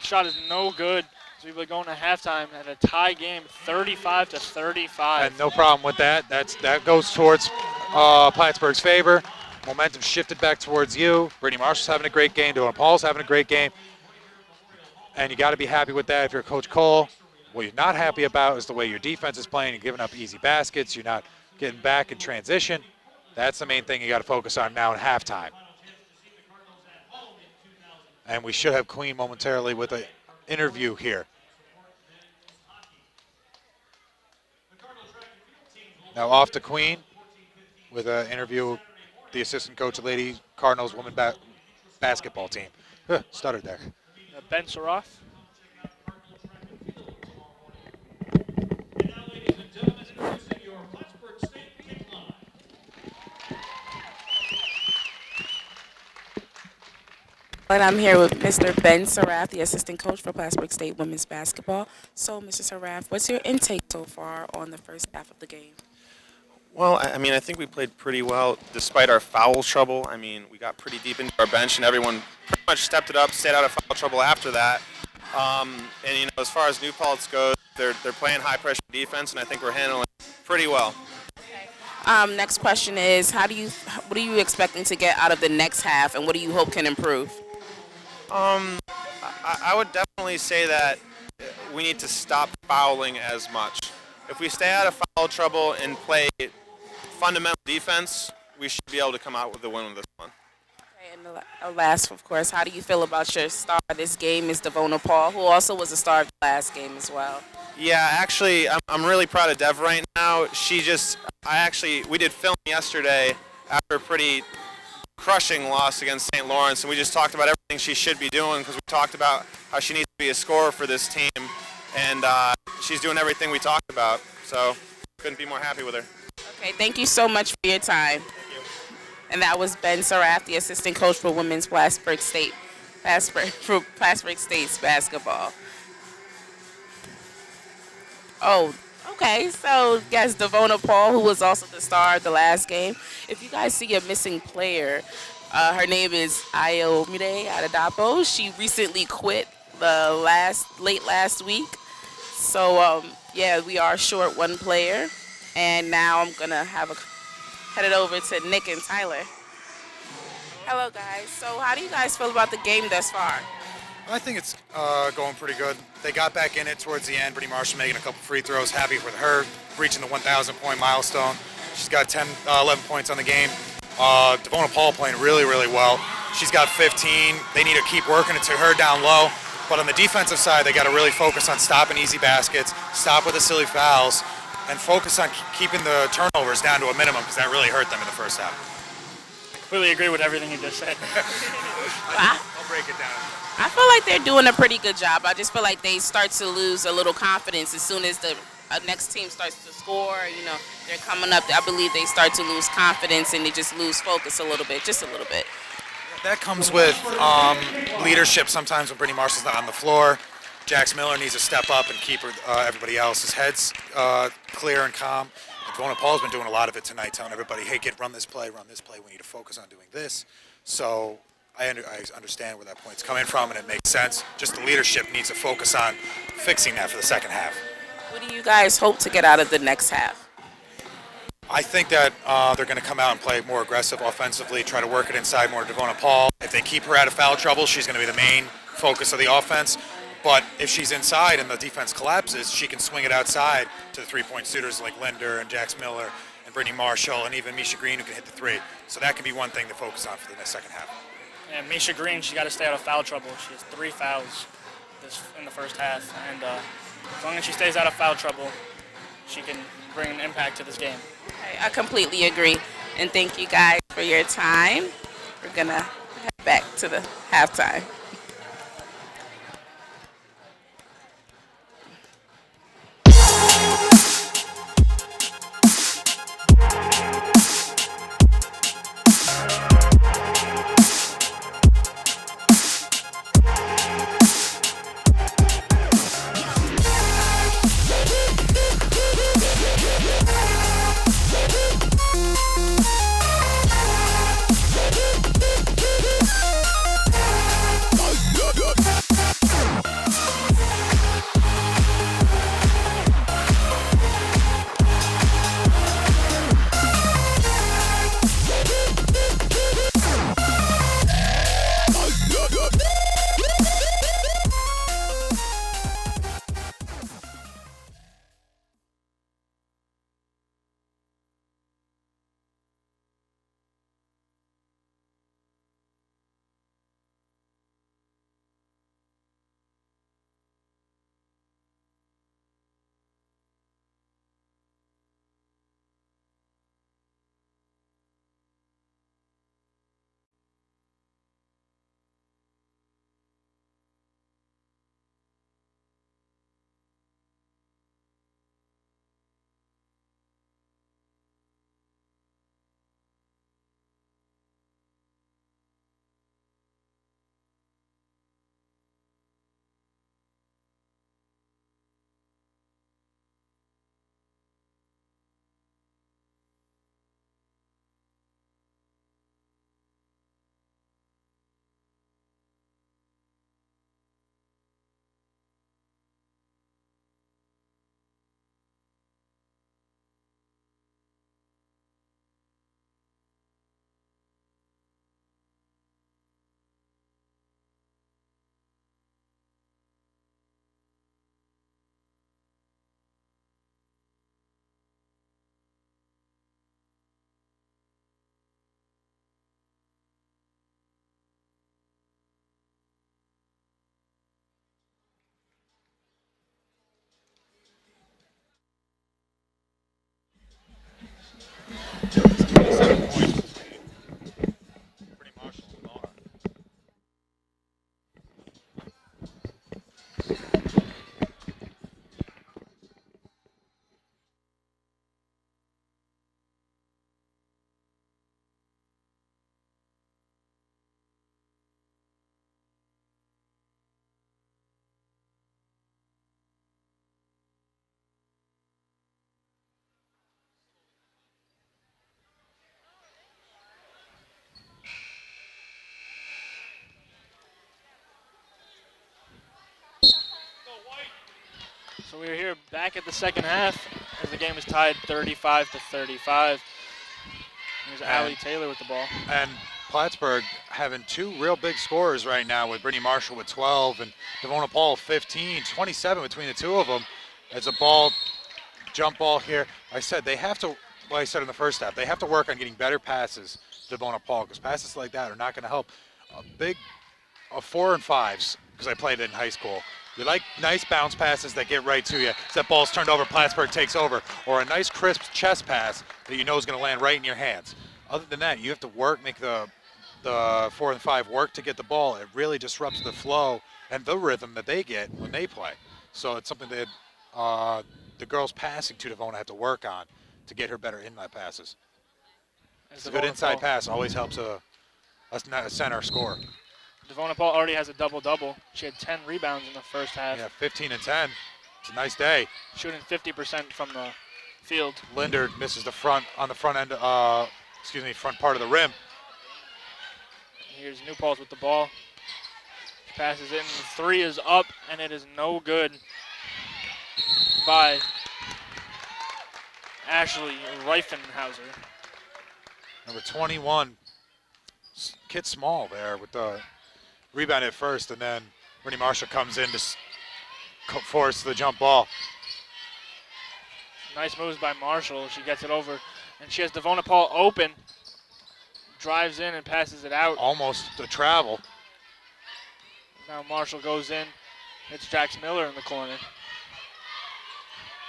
Shot is no good. So we've been going to halftime at a tie game, 35-35. And no problem with that. That goes towards Plattsburgh's favor. Momentum shifted back towards you. Brittany Marshall's having a great game. Devona Paul's having a great game. And you got to be happy with that if you're Coach Cole. What you're not happy about is the way your defense is playing. You're giving up easy baskets. You're not getting back in transition. That's the main thing you got to focus on now in halftime. And we should have Queen momentarily with an interview here. Now off to Queen with an interview with the assistant coach of Lady Cardinals women basketball team. Stuttered there. Ben Saroff. And I'm here with Mr. Ben Saraf, the assistant coach for Plattsburgh State women's basketball. So, Mr. Saraf, what's your intake so far on the first half of the game? Well, I mean, I think we played pretty well despite our foul trouble. I mean, we got pretty deep into our bench, and everyone pretty much stepped it up, stayed out of foul trouble after that. And, you know, as far as New Paltz goes, they're playing high-pressure defense, and I think we're handling it pretty well. Next question is, what are you expecting to get out of the next half, and what do you hope can improve? I would definitely say that we need to stop fouling as much. If we stay out of foul trouble and play fundamental defense, we should be able to come out with the win with this one. Okay, and the last, of course, how do you feel about your star this game is Devona Paul, who also was a star of the last game as well? Yeah, actually, I'm really proud of Dev right now. We did film yesterday after a pretty crushing loss against St. Lawrence, and we just talked about everything she should be doing because we talked about how she needs to be a scorer for this team. and she's doing everything we talked about. So couldn't be more happy with her. Okay, thank you so much for your time. Thank you. And that was Ben Sarath, the assistant coach for women's Plattsburgh State's basketball. Oh, okay. So, yes, Devona Paul, who was also the star of the last game. If you guys see a missing player, her name is Ayomide Adedapo. She recently quit late last week. So, yeah, we are short one player. And now I'm going to head it over to Nick and Tyler. Hello, guys. So how do you guys feel about the game thus far? I think it's going pretty good. They got back in it towards the end. Brittany Marshall making a couple free throws. Happy with her reaching the 1,000-point milestone. She's got 11 points on the game. Devona Paul playing really, really well. She's got 15. They need to keep working it to her down low. But on the defensive side, they got to really focus on stopping easy baskets, stop with the silly fouls, and focus on keeping the turnovers down to a minimum because that really hurt them in the first half. Completely agree with everything you just said. I'll break it down. I feel like they're doing a pretty good job. I just feel like they start to lose a little confidence as soon as the next team starts to score. You know, they're coming up. I believe they start to lose confidence and they just lose focus a little bit, just a little bit. That comes with leadership sometimes when Brittany Marshall's not on the floor. Jax Miller needs to step up and keep everybody else's heads clear and calm. Devona Paul's been doing a lot of it tonight, telling everybody, hey, run this play, we need to focus on doing this. So I understand where that point's coming from, and it makes sense. Just the leadership needs to focus on fixing that for the second half. What do you guys hope to get out of the next half? I think that they're going to come out and play more aggressive offensively, try to work it inside more to Devona Paul. If they keep her out of foul trouble, she's going to be the main focus of the offense. But if she's inside and the defense collapses, she can swing it outside to the three-point shooters like Linder and Jax Miller and Brittany Marshall and even Misha Green, who can hit the three. So that can be one thing to focus on for the second half. And Misha Green, she got to stay out of foul trouble. She has 3 fouls in the first half. And as long as she stays out of foul trouble, she can bring an impact to this game. I completely agree. And thank you guys for your time. We're going to head back to the halftime. So we're here back at the second half as the game is tied 35-35. Here's Allie Taylor with the ball. And Plattsburgh having two real big scorers right now with Brittany Marshall with 12 and Devona Paul 15, 27 between the two of them. As a jump ball here. I said they have to, well, I said in the first half, they have to work on getting better passes to Devona Paul because passes like that are not going to help. A big 4 and 5s, because I played it in high school. You like nice bounce passes that get right to you. So that ball's turned over, Plattsburgh takes over. Or a nice crisp chest pass that you know is going to land right in your hands. Other than that, you have to work, make the 4 and 5 work to get the ball. It really disrupts the flow and the rhythm that they get when they play. So it's something that the girls passing to Devona have to work on to get her better inlet passes. It's a good inside pass always helps a center score. Devona Paul already has a double-double. She had 10 rebounds in the first half. Yeah, 15 and 10. It's a nice day. Shooting 50% from the field. Linder misses the front end, front part of the rim. Here's New Paltz with the ball. She passes in. The three is up, and it is no good by Ashley Reifenhauser. Number 21, Kit Small there with the rebound at first, and then Brittany Marshall comes in to force the jump ball. Nice moves by Marshall. She gets it over, and she has Devona Paul open. Drives in and passes it out. Almost a travel. Now Marshall goes in. It's Jax Miller in the corner.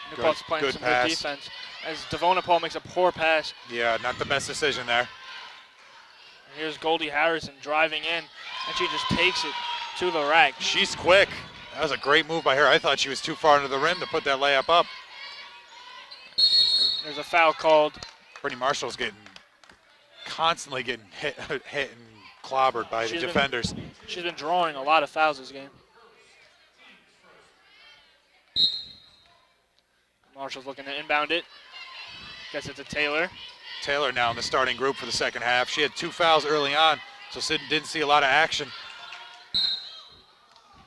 New Paltz playing good some pass. good defense. As Devona Paul makes a poor pass. Yeah, not the best decision there. And here's Goldie Harrison driving in, and she just takes it to the rack. She's quick. That was a great move by her. I thought she was too far into the rim to put that layup up. There's a foul called. Brittany Marshall's constantly getting hit and clobbered by the defenders. She's been drawing a lot of fouls this game. Marshall's looking to inbound it. Gets it to Taylor. Taylor now in the starting group for the second half. She had 2 fouls early on, so Sid didn't see a lot of action.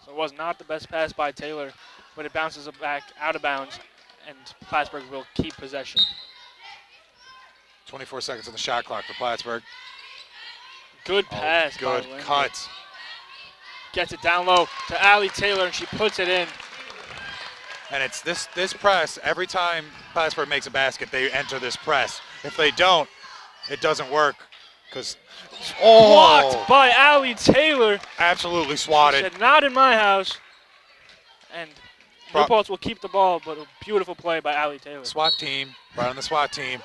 So it was not the best pass by Taylor, but it bounces it back out of bounds, and Plattsburgh will keep possession. 24 seconds on the shot clock for Plattsburgh. Good pass. Good by cut. Gets it down low to Allie Taylor, and she puts it in. And it's this press, every time Plattsburgh makes a basket, they enter this press. If they don't, it doesn't work. Blocked by Allie Taylor. Absolutely She swatted. said, not in my house. And New Paltz will keep the ball, but a beautiful play by Allie Taylor. SWAT team, right on the SWAT team.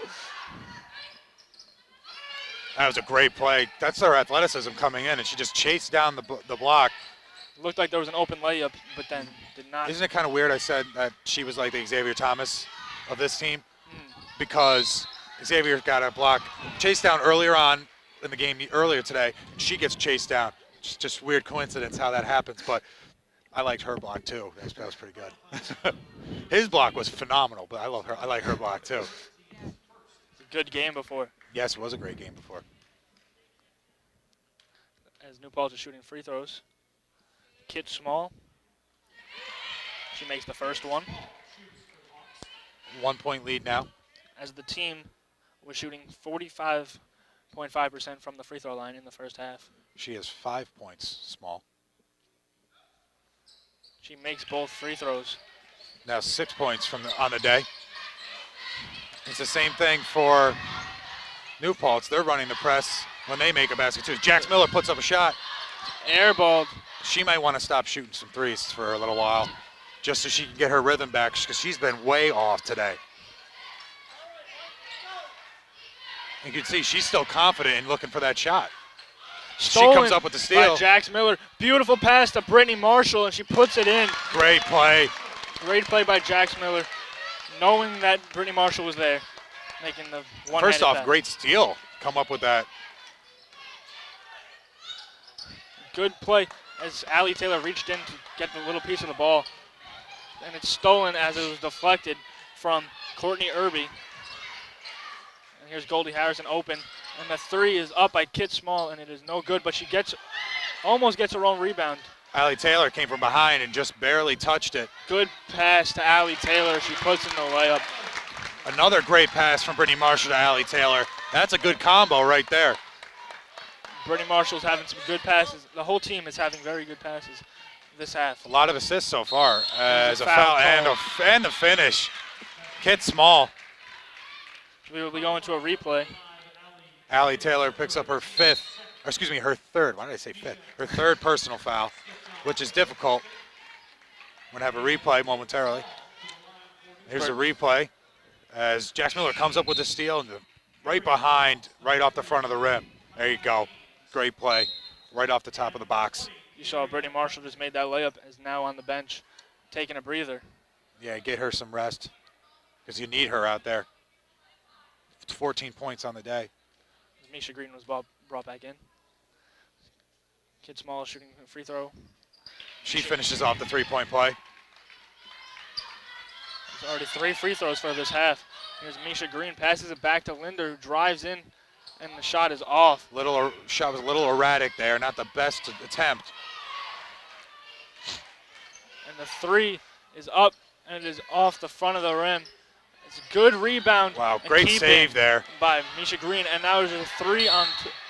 That was a great play. That's their athleticism coming in, and she just chased down the block. Looked like there was an open layup, but then did not. Isn't it kind of weird I said that she was like the Xavier Thomas of this team? Because Xavier got a block, chased down earlier on in the game earlier today. She gets chased down. Just weird coincidence how that happens, but I liked her block too. That was pretty good. His block was phenomenal, but I like her block too. It's a good game before. Yes, it was a great game before. As New Paltz is shooting free throws. Kit Small. She makes the first one. 1 point lead now. As the team was shooting 45.5% from the free throw line in the first half. She has 5 points, Small. She makes both free throws. Now 6 points on the day. It's the same thing for New Paltz. They're running the press when they make a basket too. Jax Miller puts up a shot. Airballed. She might want to stop shooting some threes for a little while just so she can get her rhythm back because she's been way off today. You can see she's still confident in looking for that shot. Stolen she comes up with the steal. By Jax Miller. Beautiful pass to Brittany Marshall, and she puts it in. Great play. Great play by Jax Miller, knowing that Brittany Marshall was there, making the one-handed First off, pass. great steal. Come up with that. Good play as Allie Taylor reached in to get the little piece of the ball. And it's stolen as it was deflected from Courtney Irby. And here's Goldie Harrison open. And the three is up by Kit Small, and it is no good, but she almost gets her own rebound. Allie Taylor came from behind and just barely touched it. Good pass to Allie Taylor. She puts in the layup. Another great pass from Brittany Marshall to Allie Taylor. That's a good combo right there. Brittany Marshall's having some good passes. The whole team is having very good passes this half. A lot of assists so far as a foul foul and the finish. Kid Small. We will be going to a replay. Allie Taylor picks up her her third. Why did I say fifth? Her third personal foul, which is difficult. We're going to have a replay momentarily. Here's a replay as Jax Miller comes up with the steal and right behind, right off the front of the rim. There you go. Great play. Right off the top of the box. You saw Brittany Marshall just made that layup, is now on the bench, taking a breather. Yeah, get her some rest because you need her out there. It's 14 points on the day. Misha Green was brought back in. Kid Small shooting a free throw. She finishes off the three-point play. There's already 3 free throws for this half. Here's Misha Green, passes it back to Linder, who drives in, and the shot is off. Shot was a little erratic there, not the best attempt. And the 3 is up, and it is off the front of the rim. It's a good rebound. Wow, great save there by Misha Green, and now there's a 3 on,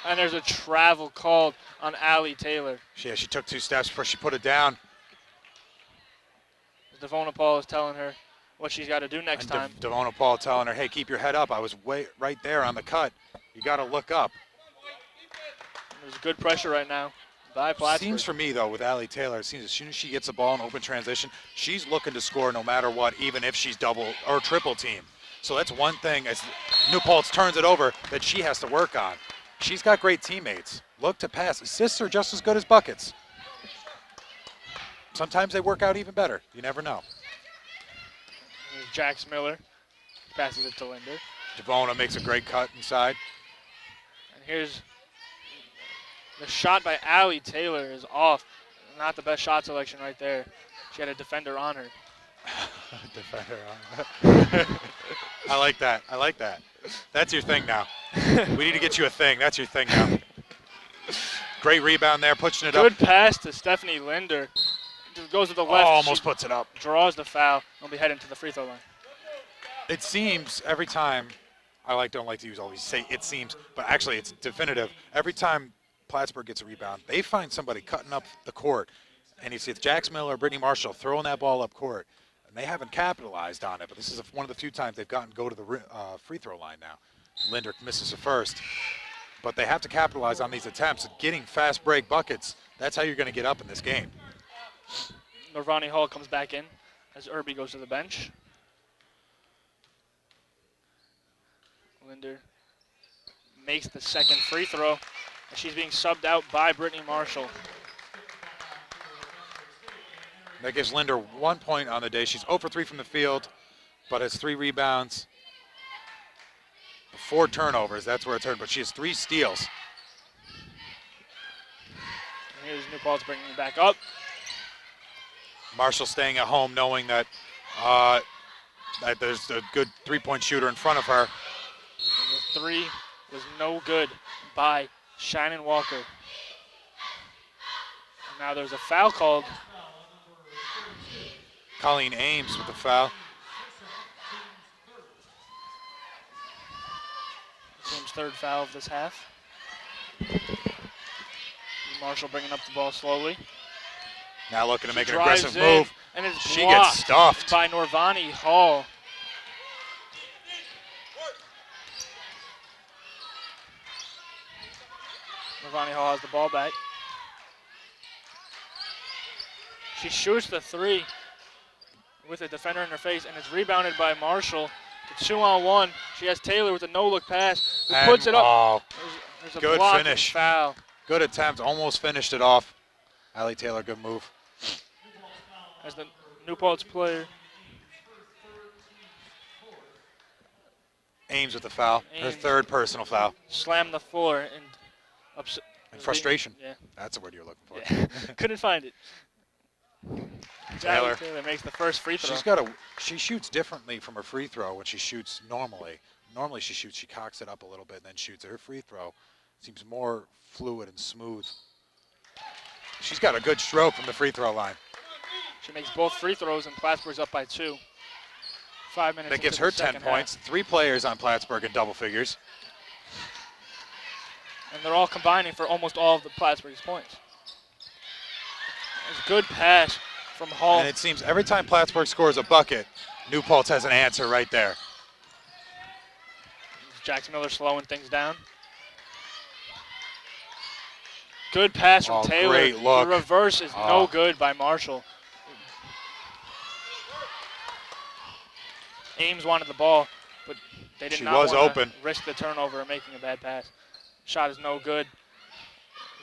and there's a travel called on Allie Taylor. Yeah, she took 2 steps before she put it down. Devona Paul is telling her what she's got to do next time. Devona Paul telling her, hey, keep your head up. I was right there on the cut. You got to look up. There's good pressure right now by Plattsburgh. Seems for me, though, with Allie Taylor, it seems as soon as she gets the ball in open transition, she's looking to score no matter what, even if she's double or triple team. So that's one thing as New Paltz turns it over that she has to work on. She's got great teammates. Look to pass. Assists are just as good as buckets. Sometimes they work out even better. You never know. Here's Jax Miller. Passes it to Linder. Devona makes a great cut inside. And here's the shot by Allie Taylor is off. Not the best shot selection right there. She had a defender on her. Defender on. I like that. I like that. That's your thing now. We need to get you a thing. That's your thing now. Great rebound there, pushing it up. Good pass to Stephanie Linder. Goes to the left. Almost puts it up. Draws the foul. Will be heading to the free throw line. It seems every time, don't like to use all these say it seems, but actually it's definitive. Every time Plattsburgh gets a rebound, they find somebody cutting up the court. And you see it's Jax Miller or Brittany Marshall throwing that ball up court. And they haven't capitalized on it, but this is one of the few times they've gotten go to the free throw line now. Linder misses the first. But they have to capitalize on these attempts. Getting fast break buckets, that's how you're going to get up in this game. Norvani Hall comes back in as Irby goes to the bench. Linder makes the second free throw. And she's being subbed out by Brittany Marshall. That gives Linder 1 point on the day. She's 0 for 3 from the field, but has 3 rebounds, 4 turnovers. That's where it's hurt, but she has 3 steals. And here's New Paltz bringing it back up. Marshall staying at home knowing that, that there's a good three-point shooter in front of her. And the 3 was no good by Shannon Walker. And now there's a foul called. Colleen Ames with the foul. Team's 3rd foul of this half. Marshall bringing up the ball slowly. Now looking to make an Drives aggressive in, move. and it's She gets stuffed. by Norvani Hall. Norvani Hall has the ball back. She shoots the 3 with a defender in her face, and it's rebounded by Marshall. It's 2-on-1. She has Taylor with a no-look pass. Who puts it up. Oh, There's a good block finish. and foul. Good attempt. Almost finished it off. Allie Taylor, good move. As the New Paltz player. Ames with the foul. Her Ames. 3rd personal foul. Slammed the floor and upset. And frustration. Yeah. That's the word you're looking for. Yeah. Couldn't find it. Taylor. Taylor makes the first free throw. She shoots differently from her free throw when she shoots normally. Normally she cocks it up a little bit and then shoots. Her free throw seems more fluid and smooth. She's got a good stroke from the free throw line. She makes both free throws, and Plattsburgh's up by 2. 5 minutes. That gives into her the 10 second points. half. 3 players on Plattsburgh in double figures. And they're all combining for almost all of the Plattsburgh's points. It's a good pass from Hall. And it seems every time Plattsburgh scores a bucket, New Paltz has an answer right there. Jax Miller slowing things down. Good pass from Taylor. Great look. The reverse is no good by Marshall. Ames wanted the ball, but they did She not was want open. to risk the turnover and making a bad pass. Shot is no good.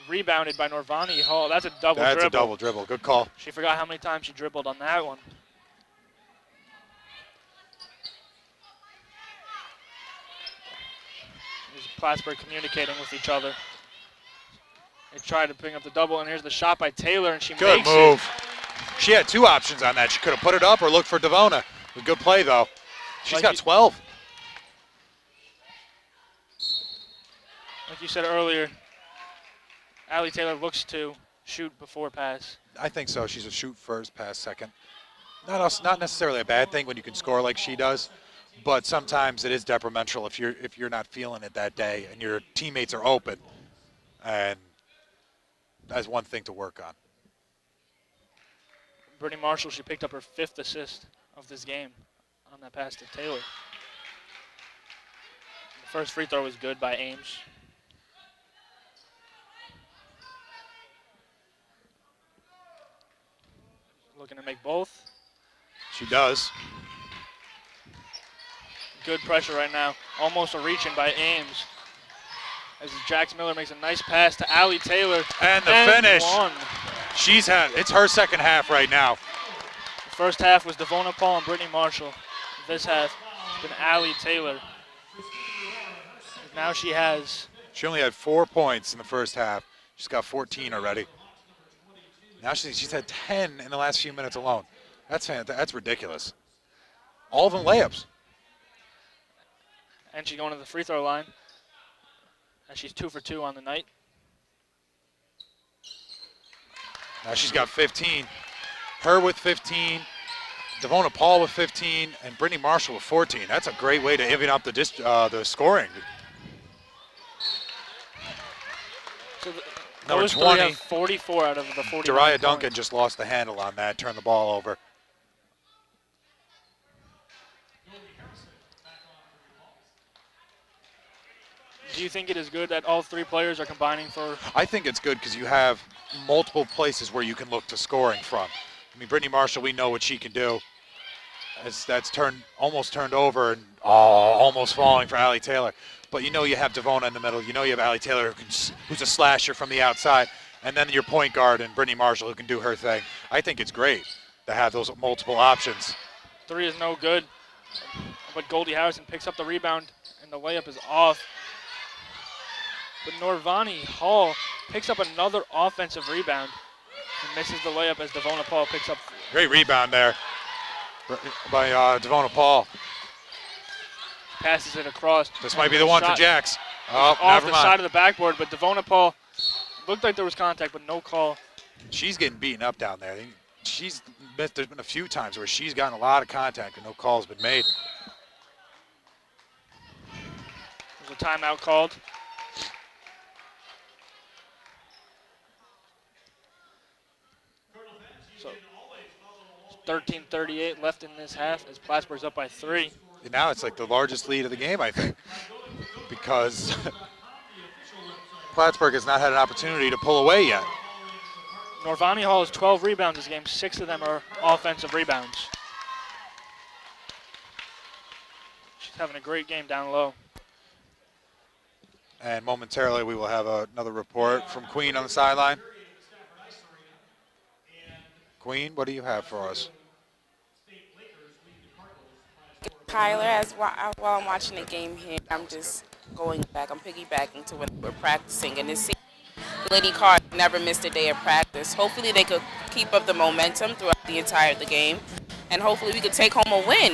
Rebounded by Norvani Hall. That's a double dribble. That's a double dribble. Good call. She forgot how many times she dribbled on that one. Here's Plattsburgh communicating with each other. They tried to bring up the double, and here's the shot by Taylor, and she Good makes move. it. She had 2 options on that. She could have put it up or looked for Devona. A good play, though. She's Like got you- 12. Like you said earlier, Allie Taylor looks to shoot before pass. I think so. She's a shoot first, pass second. Not necessarily a bad thing when you can score like she does, but sometimes it is detrimental if you're not feeling it that day and your teammates are open, and that's one thing to work on. Brittany Marshall, she picked up her 5th assist of this game on that pass to Taylor. The first free throw was good by Ames. Looking to make both. She does. Good pressure right now. Almost a reach-in by Ames. As Jax Miller makes a nice pass to Allie Taylor. And the finish. One. It's her second half right now. The first half was Devona Paul and Brittany Marshall. This half has been Allie Taylor. Now she only had 4 points in the first half. She's got 14 already. Now she's had 10 in the last few minutes alone. That's ridiculous. All of them layups. and she's going to the free throw line. And she's 2 for 2 on the night. Now she's got 15. Her with 15, Devona Paul with 15, and Brittany Marshall with 14. That's a great way to even up the scoring. So Number those 20, three have 44 out of the 40. Dariah Duncan just lost the handle on that, turned the ball over. Do you think it is good that all three players are combining for? I think it's good because you have multiple places where you can look to scoring from. I mean, Brittany Marshall, we know what she can do. That's almost turned over and almost falling for Allie Taylor. But you know you have Devona in the middle. You know you have Allie Taylor who's a slasher from the outside. And then your point guard and Brittany Marshall who can do her thing. I think it's great to have those multiple options. 3 is no good. But Goldie Harrison picks up the rebound and the layup is off. But Norvani Hall picks up another offensive rebound and misses the layup as Devona Paul picks up. Great rebound there by Devona Paul. Passes it across. This might be the one for Jax. Oh, off never the mind. side of the backboard, but Devona Paul looked like there was contact, but no call. She's getting beaten up down there. There's been a few times where she's gotten a lot of contact and no call's been made. There's a timeout called. So 13:38 left in this half as Plattsburgh's up by 3. And now it's like the largest lead of the game, I think, because Plattsburgh has not had an opportunity to pull away yet. Norvani Hall has 12 rebounds this game. 6 of them are offensive rebounds. She's having a great game down low. And momentarily we will have another report from Queen on the sideline. Queen, what do you have for us? Tyler, while I'm watching the game here, I'm just going back. I'm piggybacking to when we're practicing, and it seems Lady Carr never missed a day of practice. Hopefully they could keep up the momentum throughout the entire game, and hopefully we could take home a win,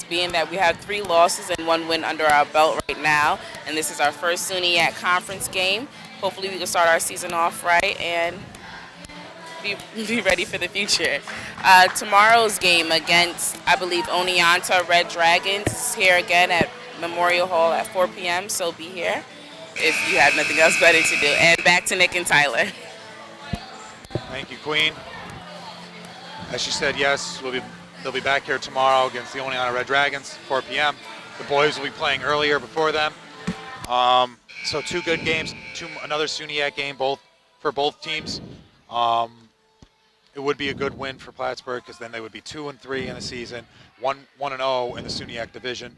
being that we have 3 losses and 1 win under our belt right now, and this is our first SUNYAC conference game. Hopefully we can start our season off right and be ready for the future. Tomorrow's game against, I believe, Oneonta Red Dragons is here again at Memorial Hall at 4 p.m. So be here if you have nothing else better to do. And back to Nick and Tyler. Thank you, Queen. As she said, yes, they'll be back here tomorrow against the Oneonta Red Dragons, 4 p.m. The boys will be playing earlier before them. So 2 good games, another SUNYAC game for both teams. It would be a good win for Plattsburgh because then they would be 2-3 in the season, 1-0 in the SUNYAC division.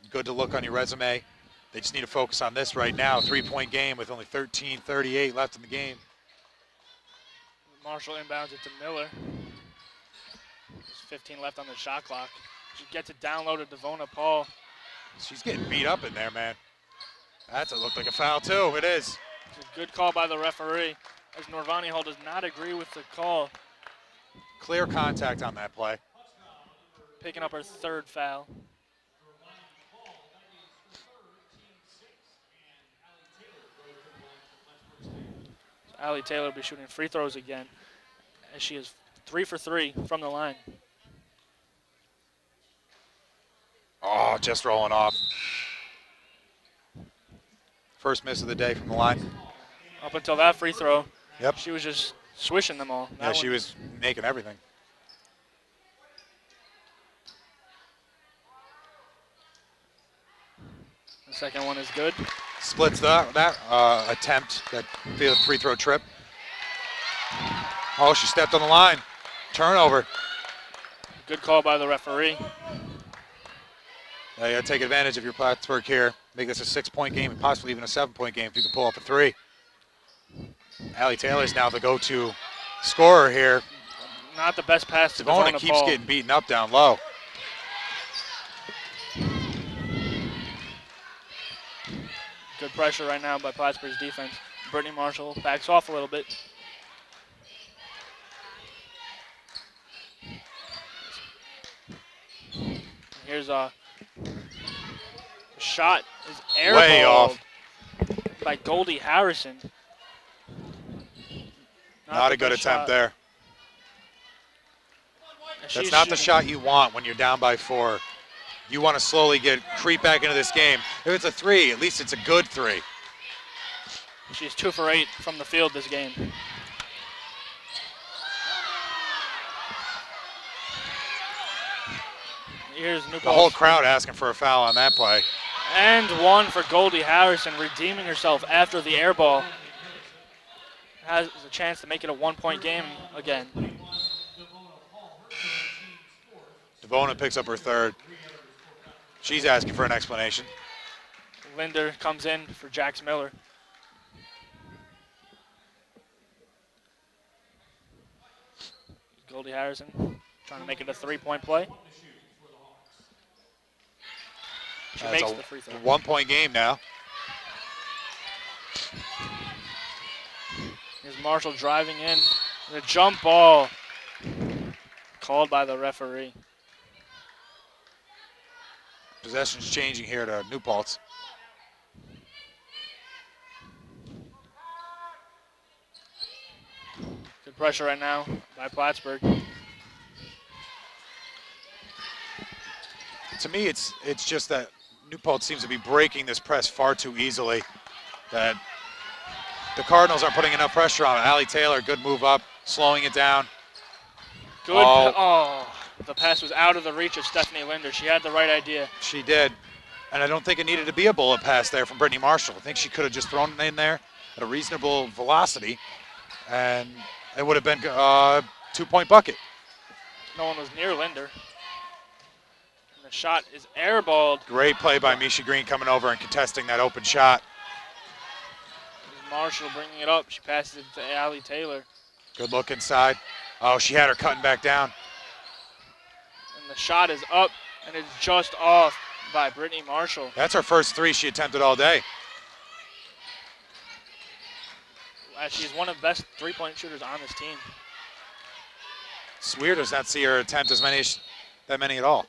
Good to look on your resume. They just need to focus on this right now. 3-point game with only 13:38 left in the game. Marshall inbounds it to Miller. There's 15 left on the shot clock. She gets it download to Devona Paul. She's getting beat up in there, man. That looked like a foul too. It is. It's a good call by the referee, as Norvani Hall does not agree with the call. Clear contact on that play. Picking up her 3rd foul. Allie Taylor will be shooting free throws again, as she is 3 for 3 from the line. Oh, just rolling off. First miss of the day from the line. Up until that free throw, Yep. she was just swishing them all. Yeah, she was making everything. The second one is good. Splits that attempt, that free throw trip. Oh, she stepped on the line. Turnover. Good call by the referee. You got to take advantage of your Plattsburgh here. Make this a 6-point game and possibly even a 7-point game if you can pull up a 3. Allie Taylor's now the go-to scorer here. Not the best pass to Devona Devona keeps Paul. getting beaten up down low. Good pressure right now by Plattsburgh's defense. Brittany Marshall backs off a little bit. Here's a shot is airballed Way off. by Goldie Harrison. Not the a good best attempt shot. there. And That's she's not the shooting- shot you want when you're down by 4. You want to slowly creep back into this game. If it's a 3, at least it's a good 3. She's 2 for 8 from the field this game. Here's New The Paltz. whole crowd asking for a foul on that play. And one for Goldie Harrison, redeeming herself after the air ball. Has a chance to make it a 1-point game again. Devona picks up her 3rd. She's asking for an explanation. Linder comes in for Jax Miller. Goldie Harrison trying to make it a 3-point play. She That's makes a the free throw. 1-point game now. Here's Marshall driving in. The jump ball called by the referee. Possession's changing here to New Paltz. Good pressure right now by Plattsburgh. To me, it's just that New Paltz seems to be breaking this press far too easily. That the Cardinals aren't putting enough pressure on it. Allie Taylor, good move up, slowing it down. Good. Oh. Oh, the pass was out of the reach of Stephanie Linder. She had the right idea. She did. And I don't think it needed to be a bullet pass there from Brittany Marshall. I think she could have just thrown it in there at a reasonable velocity, and it would have been a 2-point bucket. No one was near Linder. And the shot is airballed. Great play by Misha Green coming over and contesting that open shot. There's Marshall bringing it up. She passes it to Allie Taylor. Good look inside. Oh, she had her cutting back down. And the shot is up, and it's just off by Brittany Marshall. That's her first 3 she attempted all day. She's one of the best 3-point shooters on this team. It's weird to not see her attempt that many at all.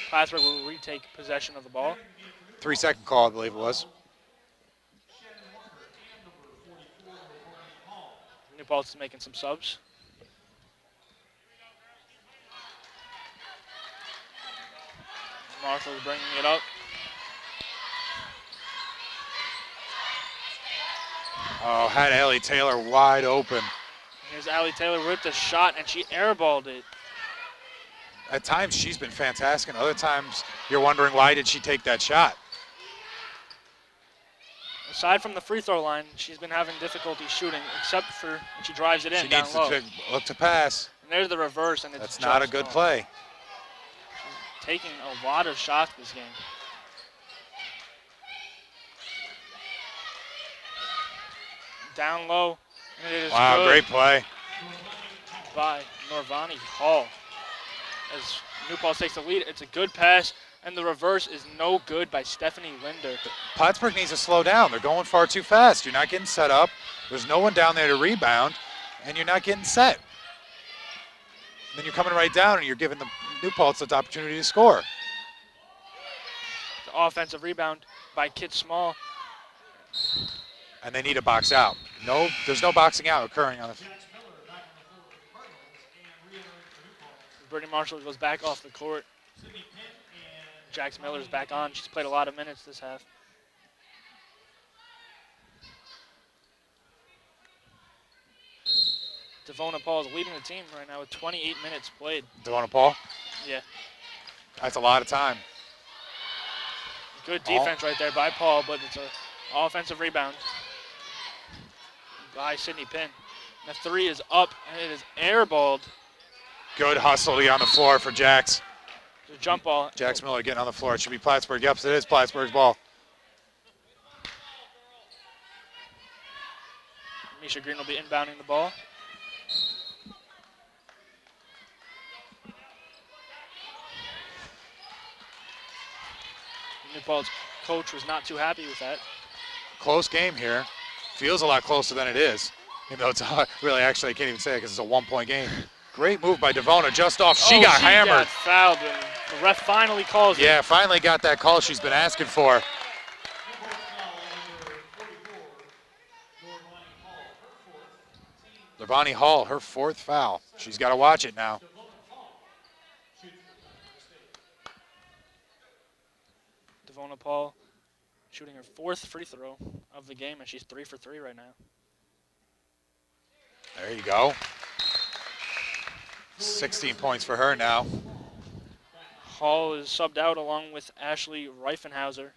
Plattsburgh will retake possession of the ball. 3-second call, I believe it was. Paltz is making some subs. Marshall's bringing it up. Oh, had Allie Taylor wide open. Here's Allie Taylor with the shot, and she airballed it. At times, she's been fantastic. Other times, you're wondering why did she take that shot? Aside from the free throw line, she's been having difficulty shooting, except for when she drives it in She down needs low. to look to pass. And there's the reverse, and it's That's not a just good gone. play. Taking a lot of shots this game. Down low, and it is Wow, good great play. by Norvani Hall. As New Paltz takes the lead, it's a good pass, and the reverse is no good by Stephanie Linder. Plattsburgh needs to slow down. They're going far too fast. You're not getting set up. There's no one down there to rebound, and you're not getting set. Then you're coming right down, and you're giving the New Paltz the opportunity to score. The offensive rebound by Kit Small. And they need to box out. No, there's no boxing out occurring on the. Brittany Marshall goes back off the court. Jax Miller's back on. She's played a lot of minutes this half. Devona Paul is leading the team right now with 28 minutes played. Devona Paul. Yeah, That's a lot of time. good Paul. defense right there by Paul, but it's an offensive rebound by Sydney Pinn. The three is up, and it is airballed. Good hustle to get on the floor for Jax. The jump ball. Jax Miller getting on the floor. It should be Plattsburgh. Yep, it is Plattsburgh's ball. Misha Green will be inbounding the ball. New Paltz coach was not too happy with that. Close game here. Feels a lot closer than it is. Even though it's really, actually, I can't even say it because it's a 1-point game. Great move by Devona, just off. She got hammered. Got fouled, and the ref finally calls it. Yeah, finally got that call she's been asking for. Levani Hall, her fourth foul. She's got to watch it now. Devona Paul shooting her fourth free throw of the game, and she's 3 for 3 right now. There you go. 16 points for her now. Hall is subbed out along with Ashley Reifenhauser.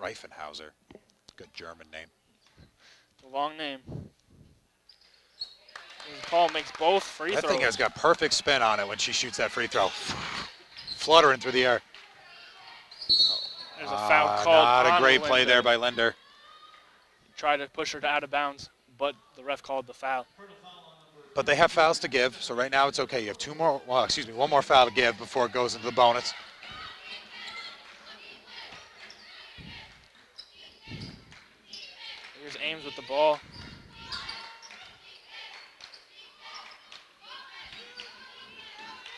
Reifenhauser. Good German name. Long name. And Paul makes both free That throws. thing has got perfect spin on it when she shoots that free throw. Fluttering through the air. There's a foul called Not a on great play Linder. there by Linder. Tried to push her out of bounds, but the ref called the foul. But they have fouls to give, so right now it's okay. You have one more foul to give before it goes into the bonus. Here's Ames with the ball.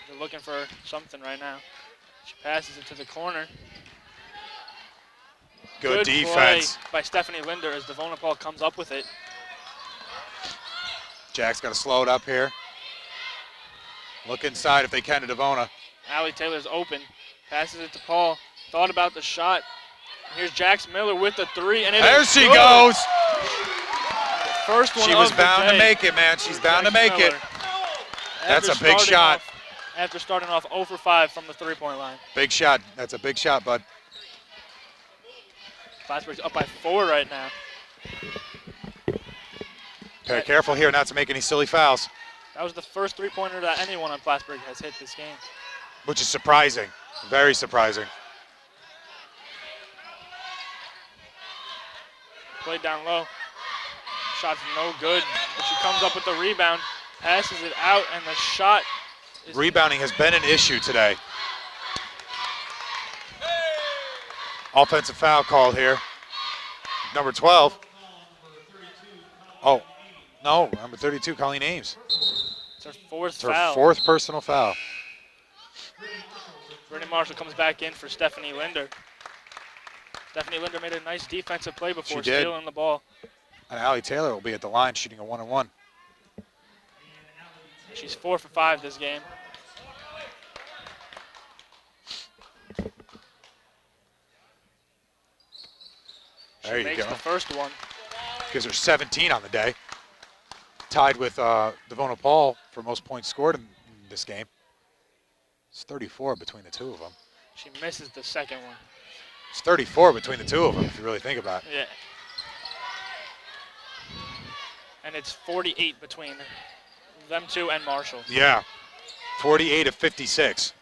They're looking for something right now. She passes it to the corner. Good play defense. by Stephanie Linder as Devona Paul comes up with it. Jack's got to slow it up here. Look inside if they can to Devona. Allie Taylor's open. Passes it to Paul. Thought about the shot. Here's Jax Miller with the three, and There is she good. goes. First one She was of the bound to day. make it, man. She's bound to Jax make it. Miller. That's After a big starting shot. After starting off 0 for 5 from the three-point line. Big shot. That's a big shot, bud. Plattsburgh's up by 4 right now. Very careful here not to make any silly fouls, That was the first three-pointer that anyone on Plattsburgh has hit this game. which is surprising. Very surprising. Played down low. Shot's no good, but she comes up with the rebound, passes it out, and the shot is Rebounding has been an issue today. Offensive foul called here. Number 12. Oh, no, number 32, Colleen Ames. it's her fourth It's her foul. fourth personal foul. Brittany Marshall comes back in for Stephanie Linder. Stephanie Linder made a nice defensive play before She did. stealing the ball. And Allie Taylor will be at the line shooting a 1-on-1. She's 4 for 5 this game. There you Makes go. the first one. Gives her 17 on the day. Tied with Devona Paul for most points scored in this game. It's 34 between the two of them. She misses the second one. It's 34 between the two of them, if you really think about it. Yeah. And it's 48 between them two and Marshall. Yeah. 48 of 56.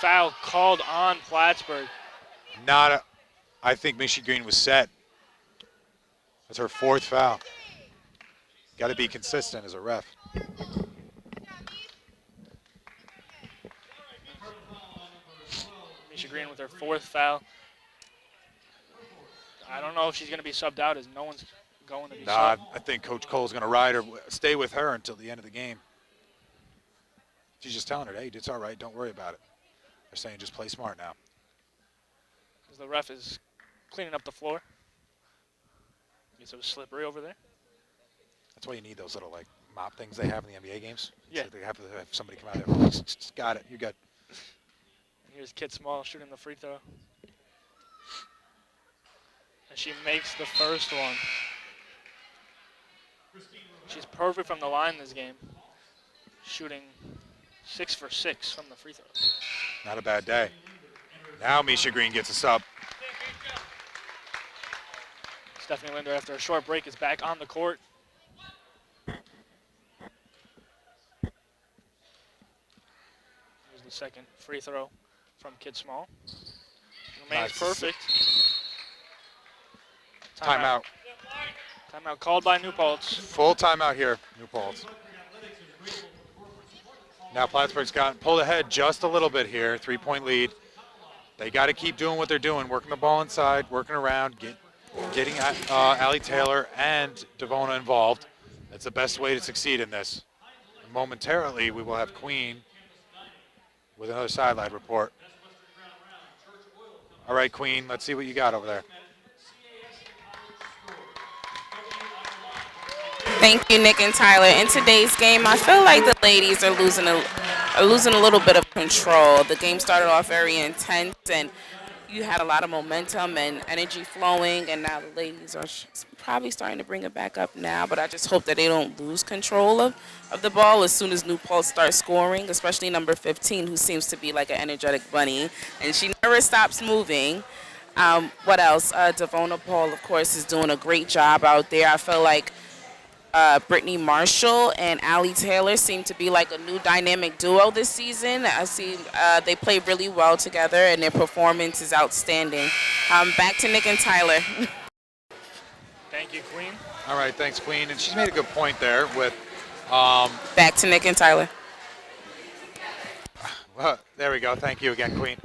Foul called on Plattsburgh. I think Mishy Green was set. That's her 4th foul. Got to be consistent as a ref. Misha Green with her 4th foul. I don't know if she's going to be subbed out as no one's going to be Nah, subbed. I think Coach Cole's going to ride her, stay with her until the end of the game. She's just telling her, hey, it's all right, don't worry about it. They're saying just play smart now. As the ref is cleaning up the floor. Guess it was slippery over there. That's why you need those little like mop things they have in the NBA games. Yeah. So they have to have somebody come out there. Got it. You got. Here's Kit Small shooting the free throw. And she makes the first one. She's perfect from the line this game. Shooting 6 for 6 from the free throw. Not a bad day. Now Misha Green gets us up. Stephanie Linder, after a short break, is back on the court. Here's the second free throw from Kid Small. Remains Nice. perfect. Timeout. Timeout called by New Paltz. Full timeout here, New Paltz. Now Plattsburgh's gotten pulled ahead just a little bit here. 3-point lead. They got to keep doing what they're doing, working the ball inside, working around, getting Allie Taylor and Devona involved. That's the best way to succeed in this. And momentarily, we will have Queen with another sideline report. All right, Queen, let's see what you got over there. Thank you, Nick and Tyler. In today's game, I feel like the ladies are losing a little bit of control. The game started off very intense, and you had a lot of momentum and energy flowing, and now the ladies are probably starting to bring it back up now, but I just hope that they don't lose control of the ball as soon as New Paltz starts scoring, especially number 15, who seems to be like an energetic bunny, and she never stops moving. What else? Devona Paul, of course, is doing a great job out there. I feel like Brittany Marshall and Allie Taylor seem to be like a new dynamic duo this season. I see they play really well together, and their performance is outstanding. Back to Nick and Tyler. Thank you, Queen. All right, thanks, Queen. And she's made a good point there with Back to Nick and Tyler. well, there we go. Thank you again, Queen.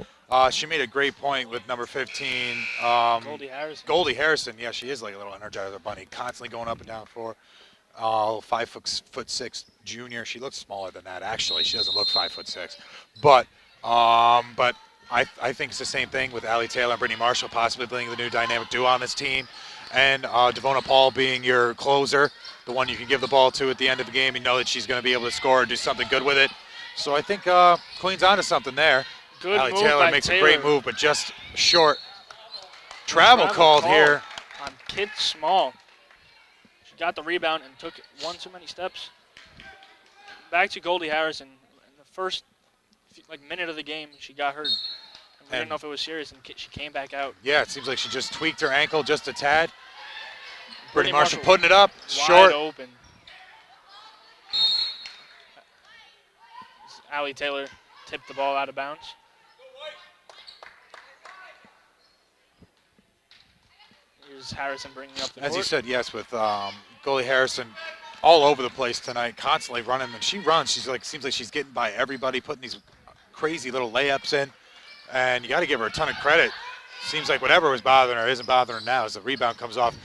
She made a great point with number 15. Goldie Harrison. Goldie Harrison, yeah, she is like a little Energizer bunny, constantly going up and down the floor. 5'6" junior. She looks smaller than that, actually. She doesn't look 5'6". But I think it's the same thing with Allie Taylor and Brittany Marshall possibly being the new dynamic duo on this team. And Devona Paul being your closer, the one you can give the ball to at the end of the game. You know that she's going to be able to score and do something good with it. So I think Queen's onto something there. Good Allie move Taylor by makes Taylor. a great move, but just short. Travel called here. On Kid Small. She got the rebound and took one too many steps. Back to Goldie Harrison. In the first minute of the game, she got hurt. And we didn't know if it was serious, and she came back out. Yeah, it seems like she just tweaked her ankle just a tad. Brittany Brittany Marshall Marshall putting it up, Wide short. open. Allie Taylor tipped the ball out of bounds. Here's Harrison bringing up the As you court. said, yes, with Goldie Harrison all over the place tonight, constantly running. And she runs, seems like she's getting by everybody, putting these crazy little layups in. And you got to give her a ton of credit. Seems like whatever was bothering her isn't bothering her now as the rebound comes off.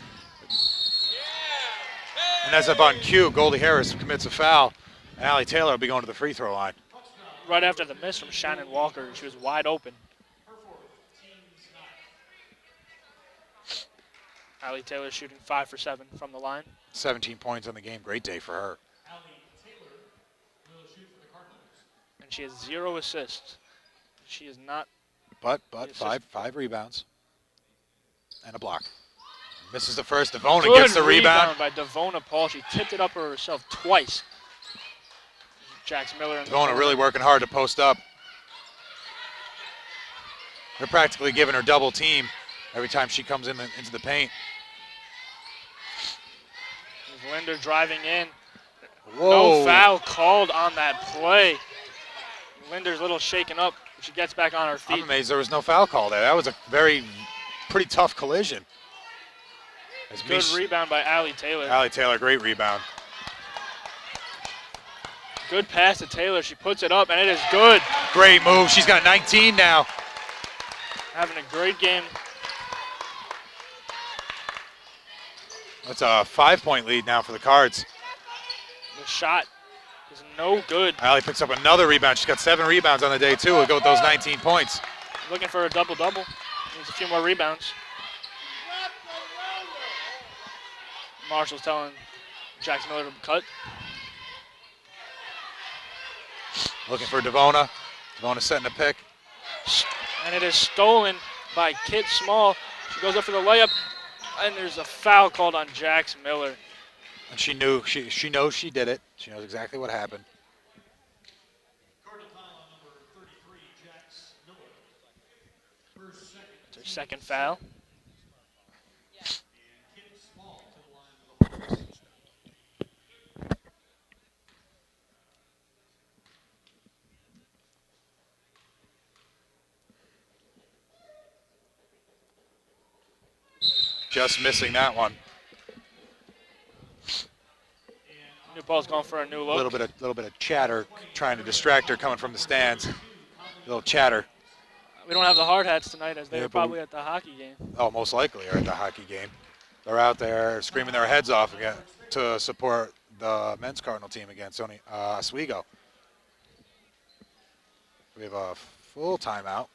And as up on cue, Goldie Harris commits a foul. And Allie Taylor will be going to the free throw line. Right after the miss from Shannon Walker, she was wide open. Allie Taylor shooting 5 for 7 from the line. 17 points on the game. Great day for her. And she has 0 assists. She is not. But five rebounds and a block. Misses the first. Devona Good gets the rebound. by Devona Paul. She tipped it up for herself twice. Jax Miller. Devona really working hard to post up. They're practically giving her double team every time she comes into the paint. Linder driving in. Whoa. No foul called on that play. Linder's a little shaken up. She gets back on her feet. I'm amazed there was no foul call there. That was a pretty tough collision. Good rebound by Allie Taylor. Allie Taylor, great rebound. Good pass to Taylor. She puts it up, and it is good. Great move. She's got 19 now. Having a great game. That's a 5-point lead now for the Cards. The shot is no good. Allie picks up another rebound. She's got 7 rebounds on the day, too. We'll go with those 19 points. Looking for a double-double. Needs a few more rebounds. Marshall's telling Jax Miller to cut. Looking for Devona. Devona setting a pick. And it is stolen by Kit Small. She goes up for the layup, and there's a foul called on Jax Miller. And she knew, she knows she did it. She knows exactly what happened. It's her second foul. Just missing that one. New ball's going for a new A look. little bit of chatter trying to distract her coming from the stands. A little chatter. We don't have the hard hats tonight, as they Yeah, were but probably at the hockey game. Oh, most likely are at the hockey game. They're out there screaming their heads off again to support the men's Cardinal team against Oswego. We have a full timeout.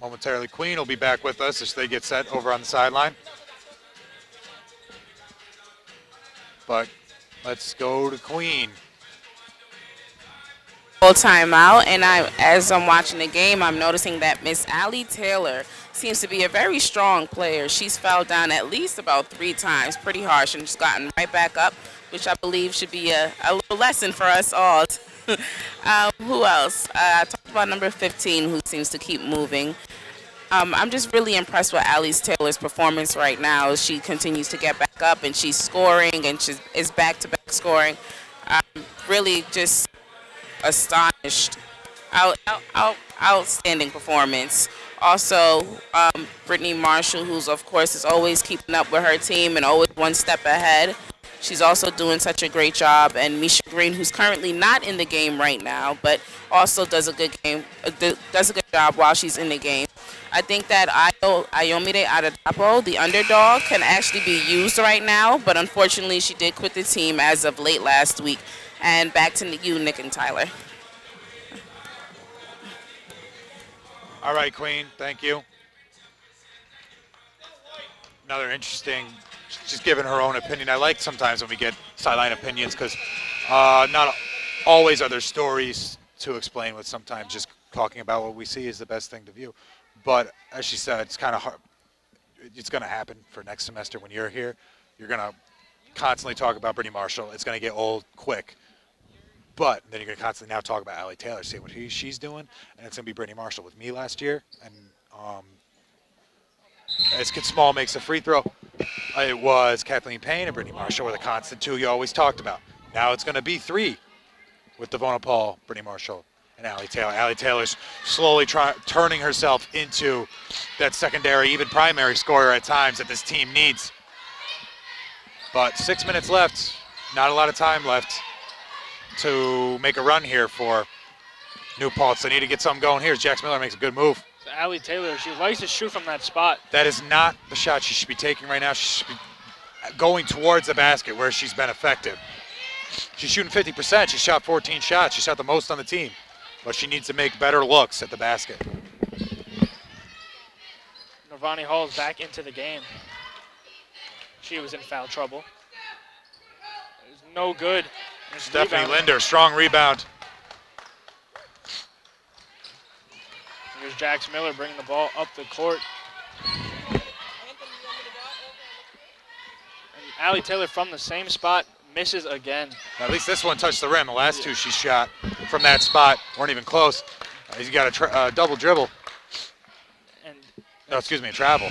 Momentarily, Queen will be back with us as they get set over on the sideline. But let's go to Queen. Full timeout, and as I'm watching the game, I'm noticing that Miss Allie Taylor seems to be a very strong player. She's fell down at least about 3 times, pretty harsh, and just gotten right back up, which I believe should be a little lesson for us all. Who else? I talked about number 15, who seems to keep moving. I'm just really impressed with Allie Taylor's performance right now. She continues to get back up, and she's scoring, and she is back-to-back scoring. I'm really just astonished. Outstanding performance. Also, Brittany Marshall, who's of course is always keeping up with her team and always one step ahead. She's also doing such a great job. And Misha Green, who's currently not in the game right now, but also does a good job while she's in the game. I think that Ayomide Adedapo, the underdog, can actually be used right now, but unfortunately she did quit the team as of late last week. And back to you, Nick and Tyler. All right, Queen, thank you. Another interesting, she's giving her own opinion. I like sometimes when we get sideline opinions because not always are there stories to explain, but sometimes just talking about what we see is the best thing to view. But as she said, it's kind of hard. It's going to happen for next semester when you're here. You're going to constantly talk about Brittany Marshall. It's going to get old quick. But then you're going to constantly now talk about Allie Taylor, see what she's doing, and it's going to be Brittany Marshall with me last year. And as Kid Small makes a free throw, it was Kathleen Payne and Brittany Marshall were the constant 2 you always talked about. Now it's going to be 3 with Devona Paul, Brittany Marshall, and Allie Taylor. Allie Taylor's slowly turning herself into that secondary, even primary scorer at times that this team needs. But 6 minutes left, not a lot of time left to make a run here for New Paltz. They need to get something going here. Jax Miller makes a good move. So Allie Taylor, she likes to shoot from that spot. That is not the shot she should be taking right now. She should be going towards the basket where she's been effective. She's shooting 50%. She shot 14 shots. She shot the most on the team. But she needs to make better looks at the basket. The Norvani Hall's back into the game. She was in foul trouble. It was no good. There's Stephanie rebound. Linder, strong rebound. Here's Jax Miller bringing the ball up the court. And Allie Taylor from the same spot misses again. At least this one touched the rim. The last two she shot from that spot weren't even close. He's got a double dribble. And No, excuse me, a travel.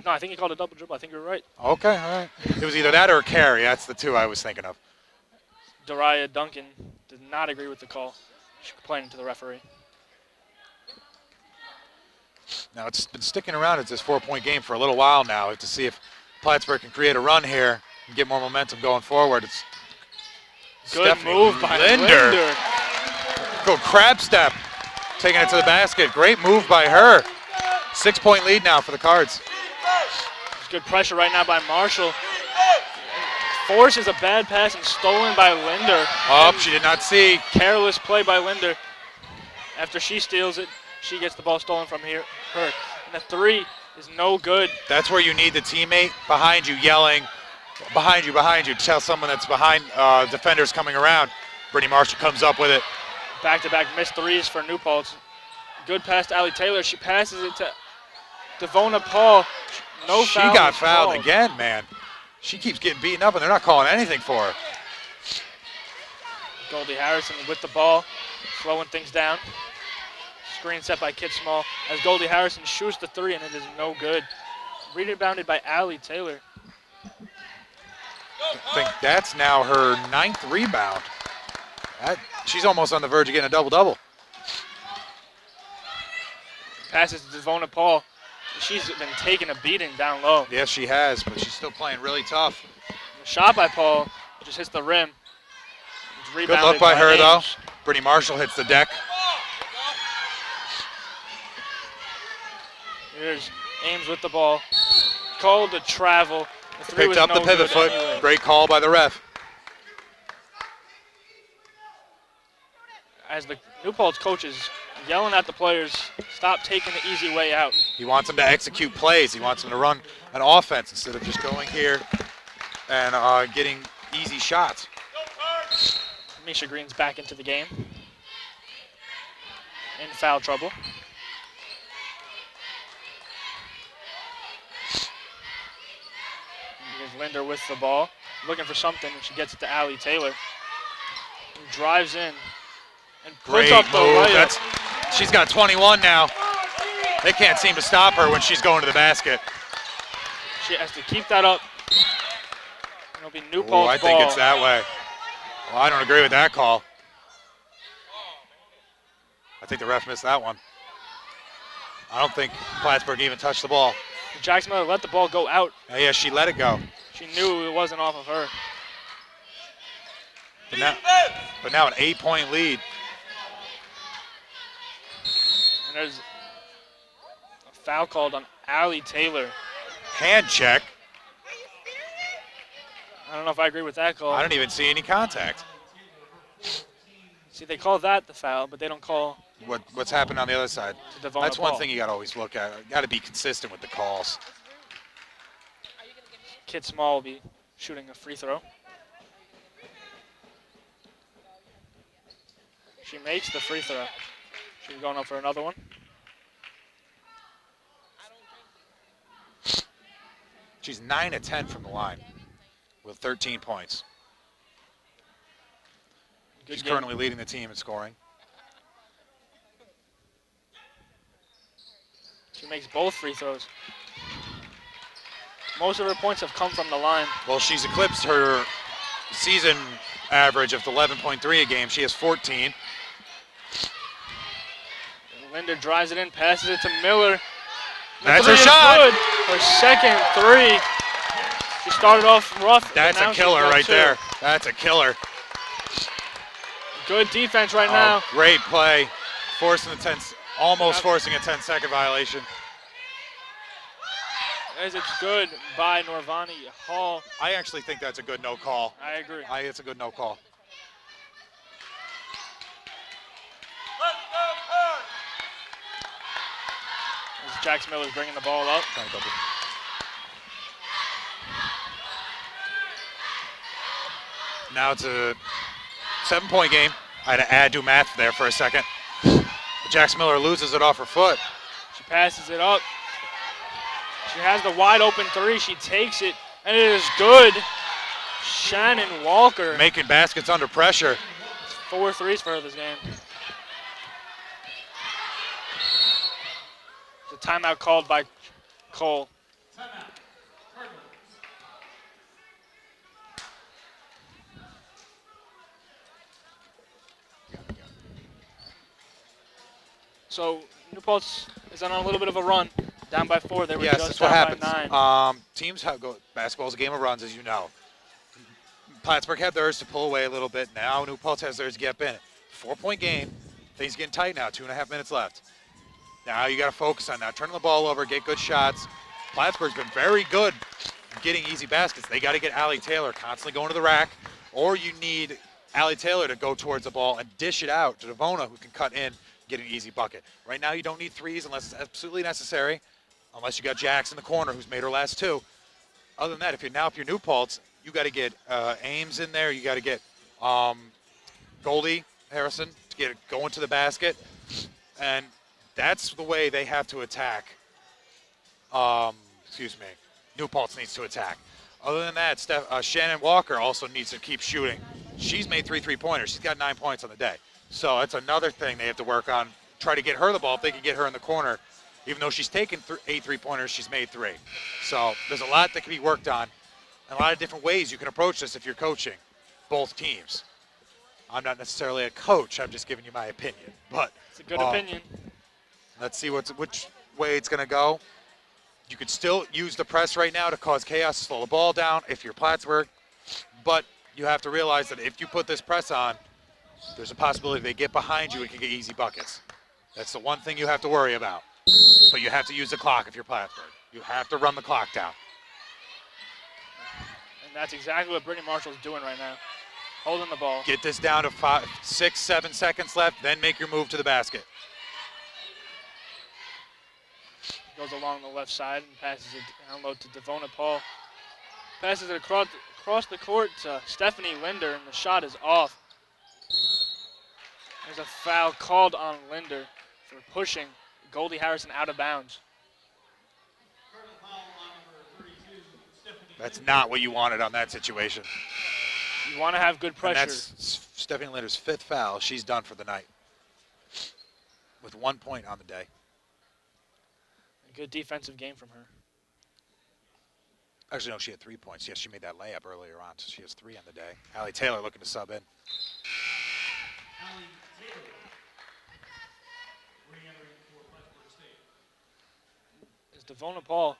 no, I think he called a double dribble. I think you're right. Okay, all right. It was either that or a carry. That's the two I was thinking of. Daria Duncan did not agree with the call. She complained to the referee. Now, it's been sticking around as this 4-point game for a little while now to see if Plattsburgh can create a run here and get more momentum going forward. It's Good Stephanie move by Linder. Go crab step, taking it to the basket. Great move by her. 6-point lead now for the Cards. There's good pressure right now by Marshall. Forces a bad pass and stolen by Linder. Up, she did not see. Careless play by Linder. After she steals it, she gets the ball stolen from her. And the three is no good. That's where you need the teammate behind you yelling, behind you, tell someone that's behind defenders coming around. Brittany Marshall comes up with it. Back-to-back missed threes for New Paltz. Good pass to Allie Taylor. She passes it to Devona Paul. No She foul. got fouled again, man. She keeps getting beaten up, and they're not calling anything for her. Goldie Harrison with the ball, slowing things down. Screen set by Kid Small as Goldie Harrison shoots the three, and it is no good. Rebounded by Allie Taylor. I think that's now her 9th rebound. She's almost on the verge of getting a double-double. Passes to Devona Paul. She's been taking a beating down low. Yes, she has, but she's still playing really tough. The shot by Paul just hits the rim. It's Good rebounded look by her, though. Ames. Brittany Marshall hits the deck. Here's Ames with the ball. Called to travel. The three Picked was up no the pivot good foot. anyway. Great call by the ref. As the New Paltz coach is yelling at the players, stop taking the easy way out. He wants them to execute plays. He wants them to run an offense instead of just going here and getting easy shots. Misha Green's back into the game. In foul trouble. Here's Linder with the ball, looking for something, and she gets it to Allie Taylor. Who drives in and puts Great up the move. layup. She's got 21 now. They can't seem to stop her when she's going to the basket. She has to keep that up. It'll be New Oh, Paltz I think ball. it's that way. Well, I don't agree with that call. I think the ref missed that one. I don't think Plattsburgh even touched the ball. Jax Miller let the ball go out. Yeah, she let it go. She knew it wasn't off of her. But now an 8-point lead. And there's a foul called on Allie Taylor. Hand check. I don't know if I agree with that call. I don't even see any contact. See, they call that the foul, but they don't call What's happened on the other side? to Devona That's one Paul. thing you got to always look at. Got to be consistent with the calls. Kid Small will be shooting a free throw. She makes the free throw. She's going up for another one. She's 9 of 10 from the line with 13 points. Good She's game. currently leading the team in scoring. She makes both free throws. Most of her points have come from the line. Well, she's eclipsed her season average of 11.3 a game. She has 14. Linder drives it in, passes it to Miller. The That's three her is shot. good. Her second three. She started off rough. but That's now a she's killer got right two. there. That's a killer. Good defense right now. Great play. Almost forcing a 10-second violation. As it's good by Norvani Hall. I actually think that's a good no call. I agree. It's a good no call. As Jax Miller's bringing the ball up. Trying to go. Now it's a 7-point game. I had to add do math there for a second. Jax Miller loses it off her foot. She passes it up. She has the wide open three. She takes it, and it is good. Shannon Walker. Making baskets under pressure. It's 4 threes for her this game. The timeout called by Cole. So New Paltz is on a little bit of a run, down by 4. They were Yes, just that's what down happens. by 9. Teams have basketball's a game of runs, as you know. Plattsburgh had theirs to pull away a little bit. Now New Paltz has theirs to get up in it. 4-point game. Things getting tight now. 2.5 minutes left. Now you got to focus on that. Turning the ball over, get good shots. Plattsburgh's been very good getting easy baskets. They got to get Allie Taylor constantly going to the rack, or you need Allie Taylor to go towards the ball and dish it out to Devona, who can cut in, get an easy bucket. Right now you don't need threes unless it's absolutely necessary, unless you got Jax in the corner who's made her last 2. Other than that, if you're New Paltz, you got to get Ames in there. You got to get Goldie Harrison to get it going to the basket, and that's the way they have to attack. New Paltz needs to attack. Other than that, Shannon Walker also needs to keep shooting. She's made 3 3-pointers. She's got 9 points on the day. So that's another thing they have to work on. Try to get her the ball. If they can get her in the corner, even though she's taken 8 3-pointers, she's made 3. So there's a lot that can be worked on, and a lot of different ways you can approach this if you're coaching both teams. I'm not necessarily a coach. I'm just giving you my opinion. But It's a good opinion. let's see which way it's going to go. You could still use the press right now to cause chaos, slow the ball down if you're Plattsburgh. But you have to realize that if you put this press on, there's a possibility they get behind you and can get easy buckets. That's the one thing you have to worry about. But you have to use the clock if you're Plattsburgh. You have to run the clock down. And that's exactly what Brittany Marshall's doing right now. Holding the ball. Get this down to 5, 6, 7 seconds left, then make your move to the basket. Goes along the left side and passes it down low to Devona Paul. Passes it across the court to Stephanie Linder, and the shot is off. There's a foul called on Linder for pushing Goldie Harrison out of bounds. That's not what you wanted on that situation. You want to have good And pressure. that's Stephanie Linder's 5th foul. She's done for the night with 1 point on the day. A good defensive game from her. Actually, no, she had 3 points. Yes, she made that layup earlier on, so she has 3 on the day. Allie Taylor looking to sub in. As Devona Paul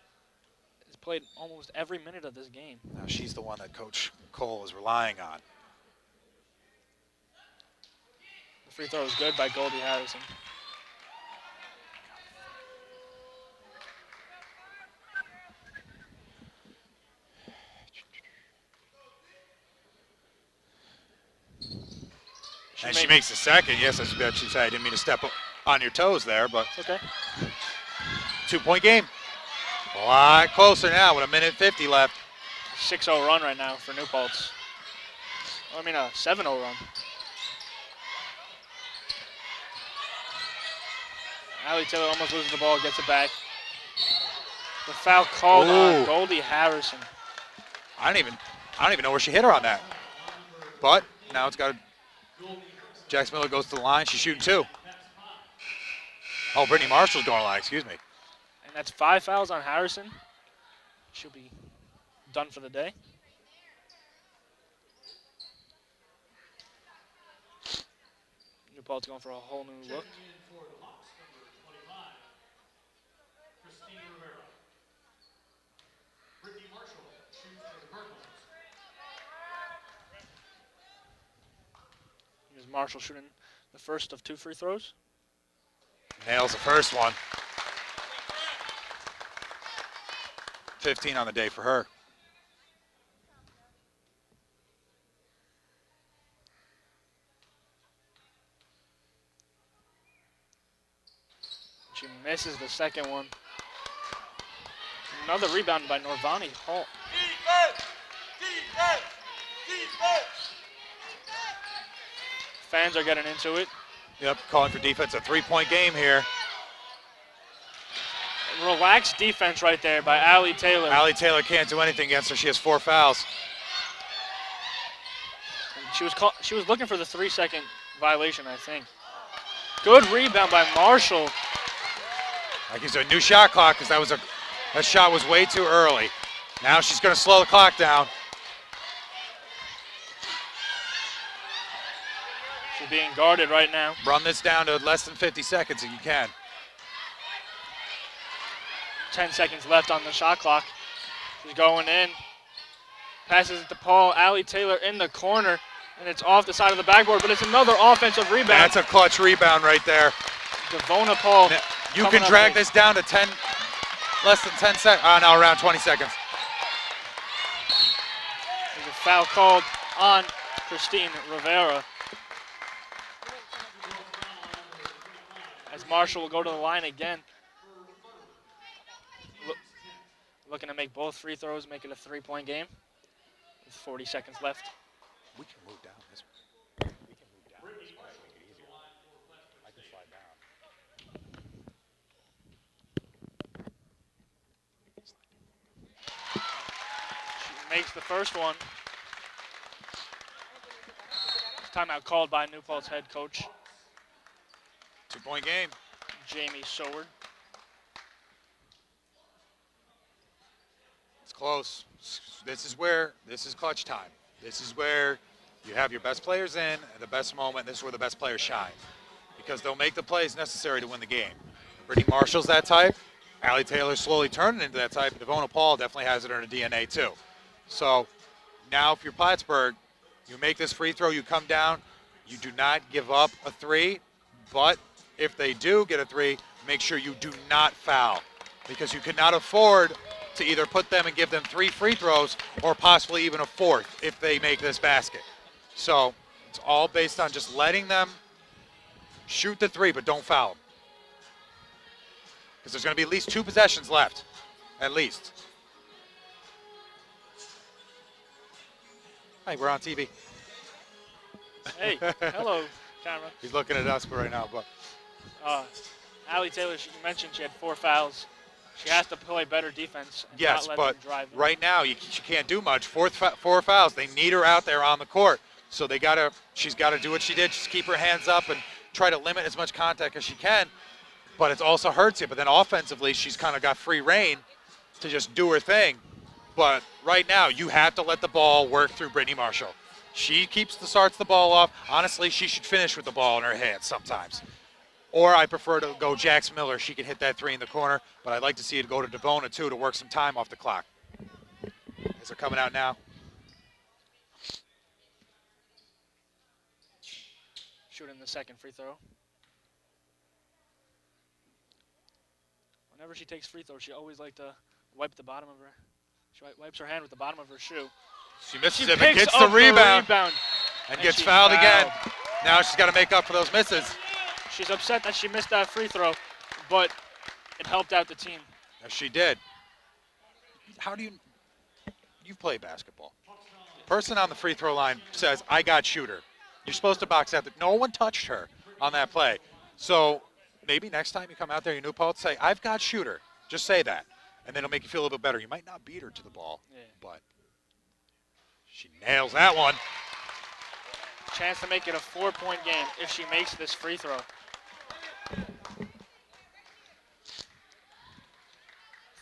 has played almost every minute of this game. Now she's the one that Coach Cole is relying on. The free throw is good by Goldie Harrison. And she makes the second. Yes, that's what she said. I didn't mean to step on your toes there, but It's okay. 2-point game. A lot closer now with 1:50 left. 6-0 run right now for New Paltz. I mean, a 7-0 run. Allie Taylor almost loses the ball, gets it back. The foul called on Ooh. Goldie Harrison. I don't even know where she hit her on that. But now it's got Jax Miller goes to the line. She's shooting 2. Oh, Brittany Marshall's going to the line. Excuse me. And that's 5 fouls on Harrison. She'll be done for the day. New Paltz going for a whole new look. Here's Marshall shooting the first of 2 free throws. Nails the first one. 15 on the day for her. She misses the second one. Another rebound by Norvani Hall. Fans are getting into it. Yep, calling for defense. A 3-point game here. Relaxed defense right there by Allie Taylor. Allie Taylor can't do anything against her. She has 4 fouls. She was looking for the 3-second violation, I think. Good rebound by Marshall. Like he's a new shot clock because that shot was way too early. Now she's going to slow the clock down. She's being guarded right now. Run this down to less than 50 seconds if you can. 10 seconds left on the shot clock. She's going in. Passes it to Paul. Allie Taylor in the corner. And it's off the side of the backboard, but it's another offensive rebound. That's a clutch rebound right there. Devona Paul. You can drag this down to less than 10 seconds. No, around 20 seconds. There's a foul called on Christine Rivera. As Marshall will go to the line again. Looking to make both free throws, make it a 3-point game. With 40 seconds left. We can move down this way. We can move down this way. Make it easier. I can slide down. She makes the first one. Timeout called by New Paltz head coach 2-point game. Jamie Soward. It's close. This is clutch time. This is where you have your best players in at the best moment. This is where the best players shine because they'll make the plays necessary to win the game. Brittany Marshall's that type. Allie Taylor's slowly turning into that type. Devona Paul definitely has it in her DNA too. So now if you're Plattsburgh, you make this free throw, you come down, you do not give up a 3, but if they do get a 3, make sure you do not foul because you cannot afford to either put them and give them 3 free throws or possibly even a 4th if they make this basket. So it's all based on just letting them shoot the 3, but don't foul them. Because there's going to be at least 2 possessions left, at least. Hey, we're on TV. Hey, hello, camera. He's looking at us right now, but Allie Taylor, you mentioned she had 4 fouls. She has to play better defense. And yes, not let but them drive in. right now she can't do much. 4 fouls. They need her out there on the court, so she's got to do what she did. Just keep her hands up and try to limit as much contact as she can. But it also hurts you. But then offensively, she's kind of got free reign to just do her thing. But right now, you have to let the ball work through Brittany Marshall. She starts the ball off. Honestly, she should finish with the ball in her hands sometimes. Or I prefer to go Jax Miller. She can hit that 3 in the corner, but I'd like to see it go to Devona, too, to work some time off the clock. As they're coming out now. Shooting the second free throw. Whenever she takes free throws, she always like to wipe the bottom of her. She wipes her hand with the bottom of her shoe. She misses She it, but picks gets up the rebound. And Gets she's fouled again. Now she's got to make up for those misses. She's upset that she missed that free throw, but it helped out the team. Yes, she did. How do you play basketball? Person on the free throw line says, I got shooter. You're supposed to box out. No one touched her on that play. So maybe next time you come out there, you New Paltz, say, I've got shooter. Just say that. And then it'll make you feel a little bit better. You might not beat her to the ball, but she nails that one. Chance to make it a 4-point game if she makes this free throw.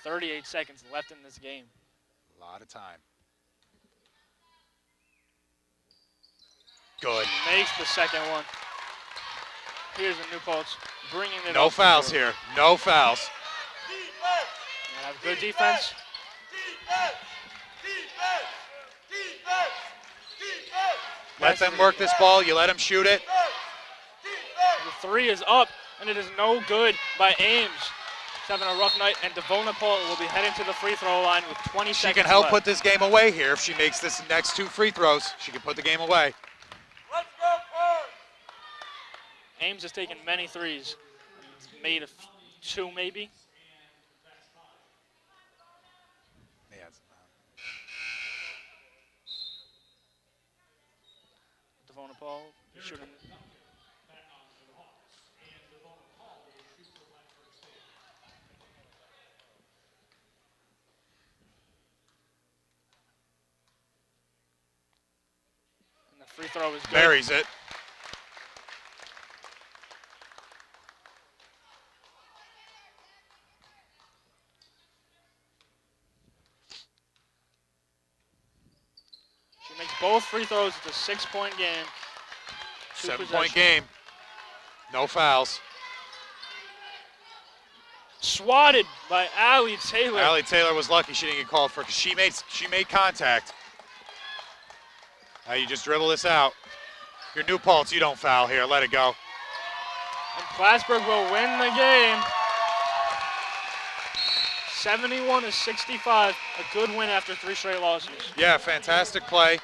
38 seconds left in this game. A lot of time. Good. She makes the second one. Here's the New Paltz bringing it up. No fouls here. No fouls. And have good defense. Let them work this ball. You let them shoot it. The 3 is up, and it is no good by Ames. She's having a rough night, and Devona Paul will be heading to the free throw line with 20 seconds She can help left. put this game away here. If she makes this next 2 free throws, she can put the game away. Ames has taken many threes. Made 2 maybe. Free throw is good. Buries it. She makes both free throws. It's a 6-point game. 7-point game. No fouls. Swatted by Allie Taylor. Allie Taylor was lucky she didn't get called for, because she made contact. Now you just dribble this out. Your new Paltz, you don't foul here. Let it go. And Plattsburgh will win the game. 71-65. A good win after 3 straight losses. Yeah, fantastic play.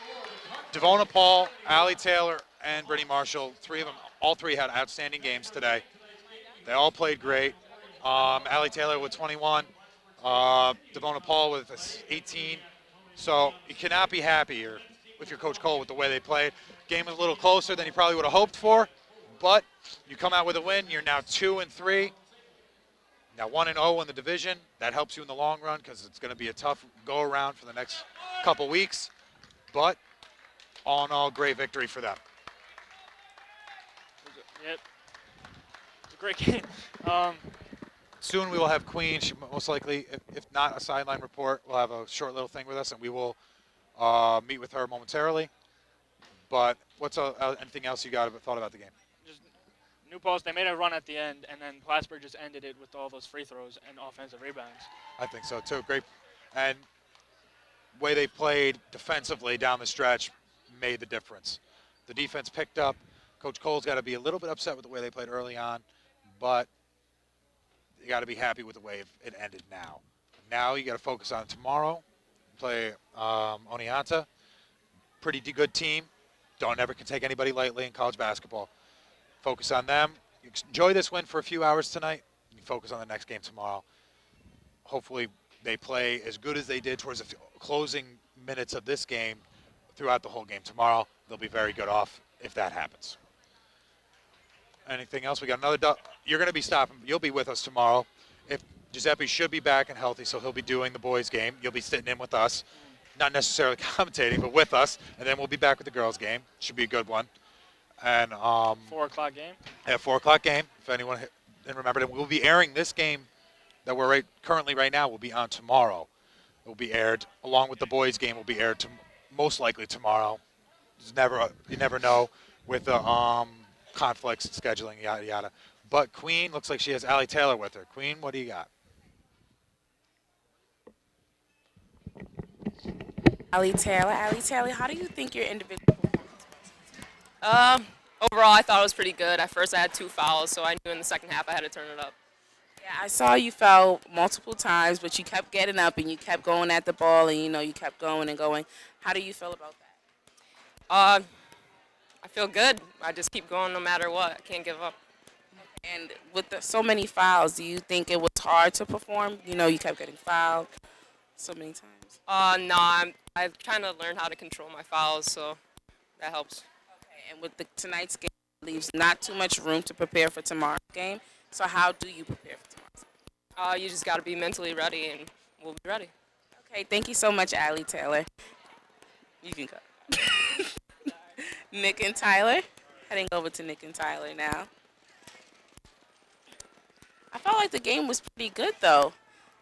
Devona Paul, Allie Taylor, and Brittany Marshall, all three had outstanding games today. They all played great. Allie Taylor with 21, Devona Paul with 18. So you cannot be happier with your Coach Cole with the way they played. Game was a little closer than you probably would have hoped for, but you come out with a win. You're now 2-3. Now 1-0 in the division. That helps you in the long run because it's going to be a tough go-around for the next couple weeks. But all in all, great victory for them. Yep. It's a great game. Soon we will have Queen. She most likely, if not a sideline report, we'll have a short little thing with us, and we will meet with her momentarily. But what's anything else you thought about the game? Just New Paltz, they made a run at the end, and then Plattsburgh just ended it with all those free throws and offensive rebounds. I think so too. Great, and way they played defensively down the stretch made the difference. The defense picked up. Coach Cole's got to be a little bit upset with the way they played early on, but you got to be happy with the way it ended now. Now you got to focus on tomorrow. Play Oneonta. Pretty good team. Don't ever take anybody lightly in college basketball. Focus on them. You enjoy this win for a few hours tonight. You focus on the next game tomorrow. Hopefully they play as good as they did towards the closing minutes of this game throughout the whole game tomorrow. They'll be very good off if that happens. Anything else? We got another. You're going to be stopping. You'll be with us tomorrow. If Giuseppe should be back and healthy, so he'll be doing the boys' game. You'll be sitting in with us, not necessarily commentating, but with us, and then we'll be back with the girls' game. Should be a good one. And 4 o'clock game. Yeah, 4 o'clock game. If anyone didn't remember it, we'll be airing this game that we're currently right now. Will be on tomorrow. It will be aired along with the boys' game. Will be aired most likely tomorrow. You never know with the conflicts, scheduling, yada yada. But Queen looks like she has Allie Taylor with her. Queen, what do you got? Allie Taylor, how do you think your individual performance was? Overall, I thought it was pretty good. At first, I had 2 fouls, so I knew in the second half I had to turn it up. Yeah, I saw you foul multiple times, but you kept getting up and you kept going at the ball, and you kept going and going. How do you feel about that? I feel good. I just keep going no matter what. I can't give up. And with so many fouls, do you think it was hard to perform? You kept getting fouled so many times. No, I'm trying to learn how to control my fouls, so that helps. Okay, and with tonight's game, it leaves not too much room to prepare for tomorrow's game. So how do you prepare for tomorrow's game? You just got to be mentally ready, and we'll be ready. Okay, thank you so much, Allie Taylor. You can cut. Nick and Tyler. Heading over to Nick and Tyler now. I felt like the game was pretty good, though,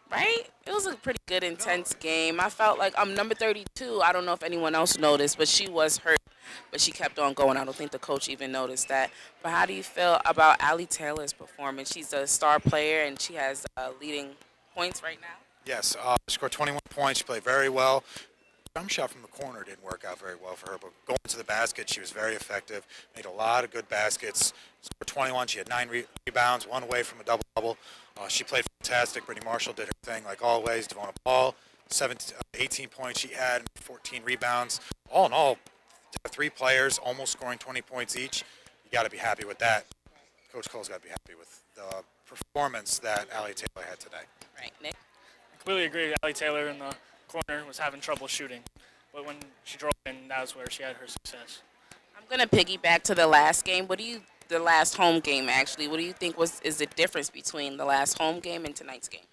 right? It was a pretty good, intense game. I felt like number 32. I don't know if anyone else noticed, but she was hurt, but she kept on going. I don't think the coach even noticed that. But how do you feel about Allie Taylor's performance? She's a star player, and she has leading points right now. Yes, she scored 21 points. She played very well. Jump shot from the corner didn't work out very well for her, but going to the basket, she was very effective. Made a lot of good baskets. Scored 21. She had 9 rebounds, 1 away from a double-double. She played fantastic. Brittany Marshall did her thing like always. Devona Paul, 18 points she had, 14 rebounds. All in all, 3 players almost scoring 20 points each. You got to be happy with that. Coach Cole's got to be happy with the performance that Allie Taylor had today. Right, Nick? I completely agree. Allie Taylor in the corner was having trouble shooting, but when she drove in, that was where she had her success. I'm gonna piggyback to the last game. The last home game actually? What do you think is the difference between the last home game and tonight's game?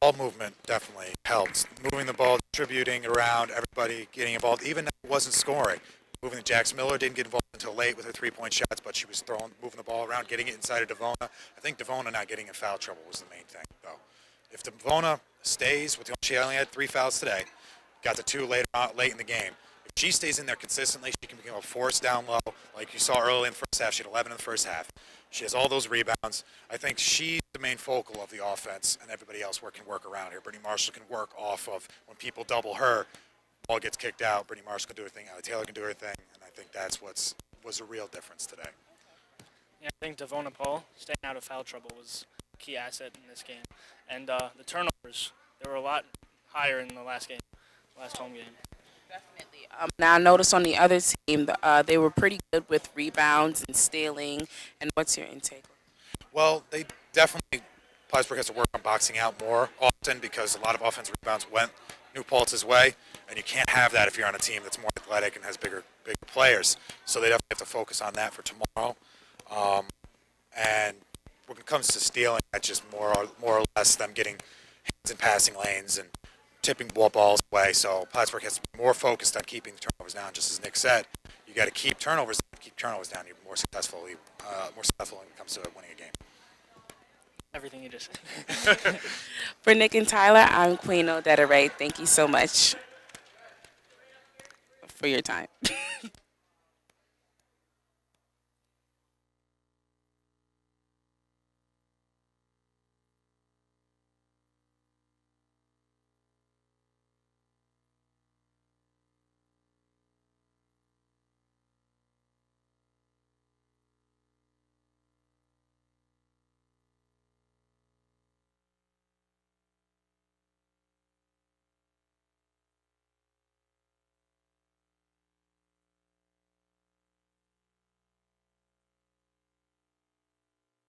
Ball movement definitely helped. Moving the ball, distributing around, everybody getting involved, even if it wasn't scoring. moving the Jax Miller didn't get involved until late with her three-point shots, but she was moving the ball around, getting it inside of Devona. I think Devona not getting in foul trouble was the main thing, though. If Devona stays with she only had 3 fouls today, got the 2 late in the game. If she stays in there consistently, she can become a force down low, like you saw early in the first half. She had 11 in the first half. She has all those rebounds. I think she's the main focal of the offense, and everybody else can work around her. Brittany Marshall can work off of when people double her, ball gets kicked out. Brittany Marshall can do her thing. Allie Taylor can do her thing, and I think that's was a real difference today. Yeah, I think Devona Paul staying out of foul trouble was a key asset in this game. And the turnovers, they were a lot higher in the last home game. Definitely. Now, I noticed on the other team, they were pretty good with rebounds and stealing. And what's your intake? Well, they definitely, Plattsburgh has to work on boxing out more often because a lot of offensive rebounds went New Paltz's way, and you can't have that if you're on a team that's more athletic and has bigger players. So they definitely have to focus on that for tomorrow. And when it comes to stealing, that's just more or less them getting hands in passing lanes and tipping balls away. So Plattsburgh has to be more focused on keeping the turnovers down. Just as Nick said, you got to keep turnovers down. You're more successful when it comes to winning a game. Everything you just said. For Nick and Tyler, I'm Queen Odedere. Thank you so much for your time.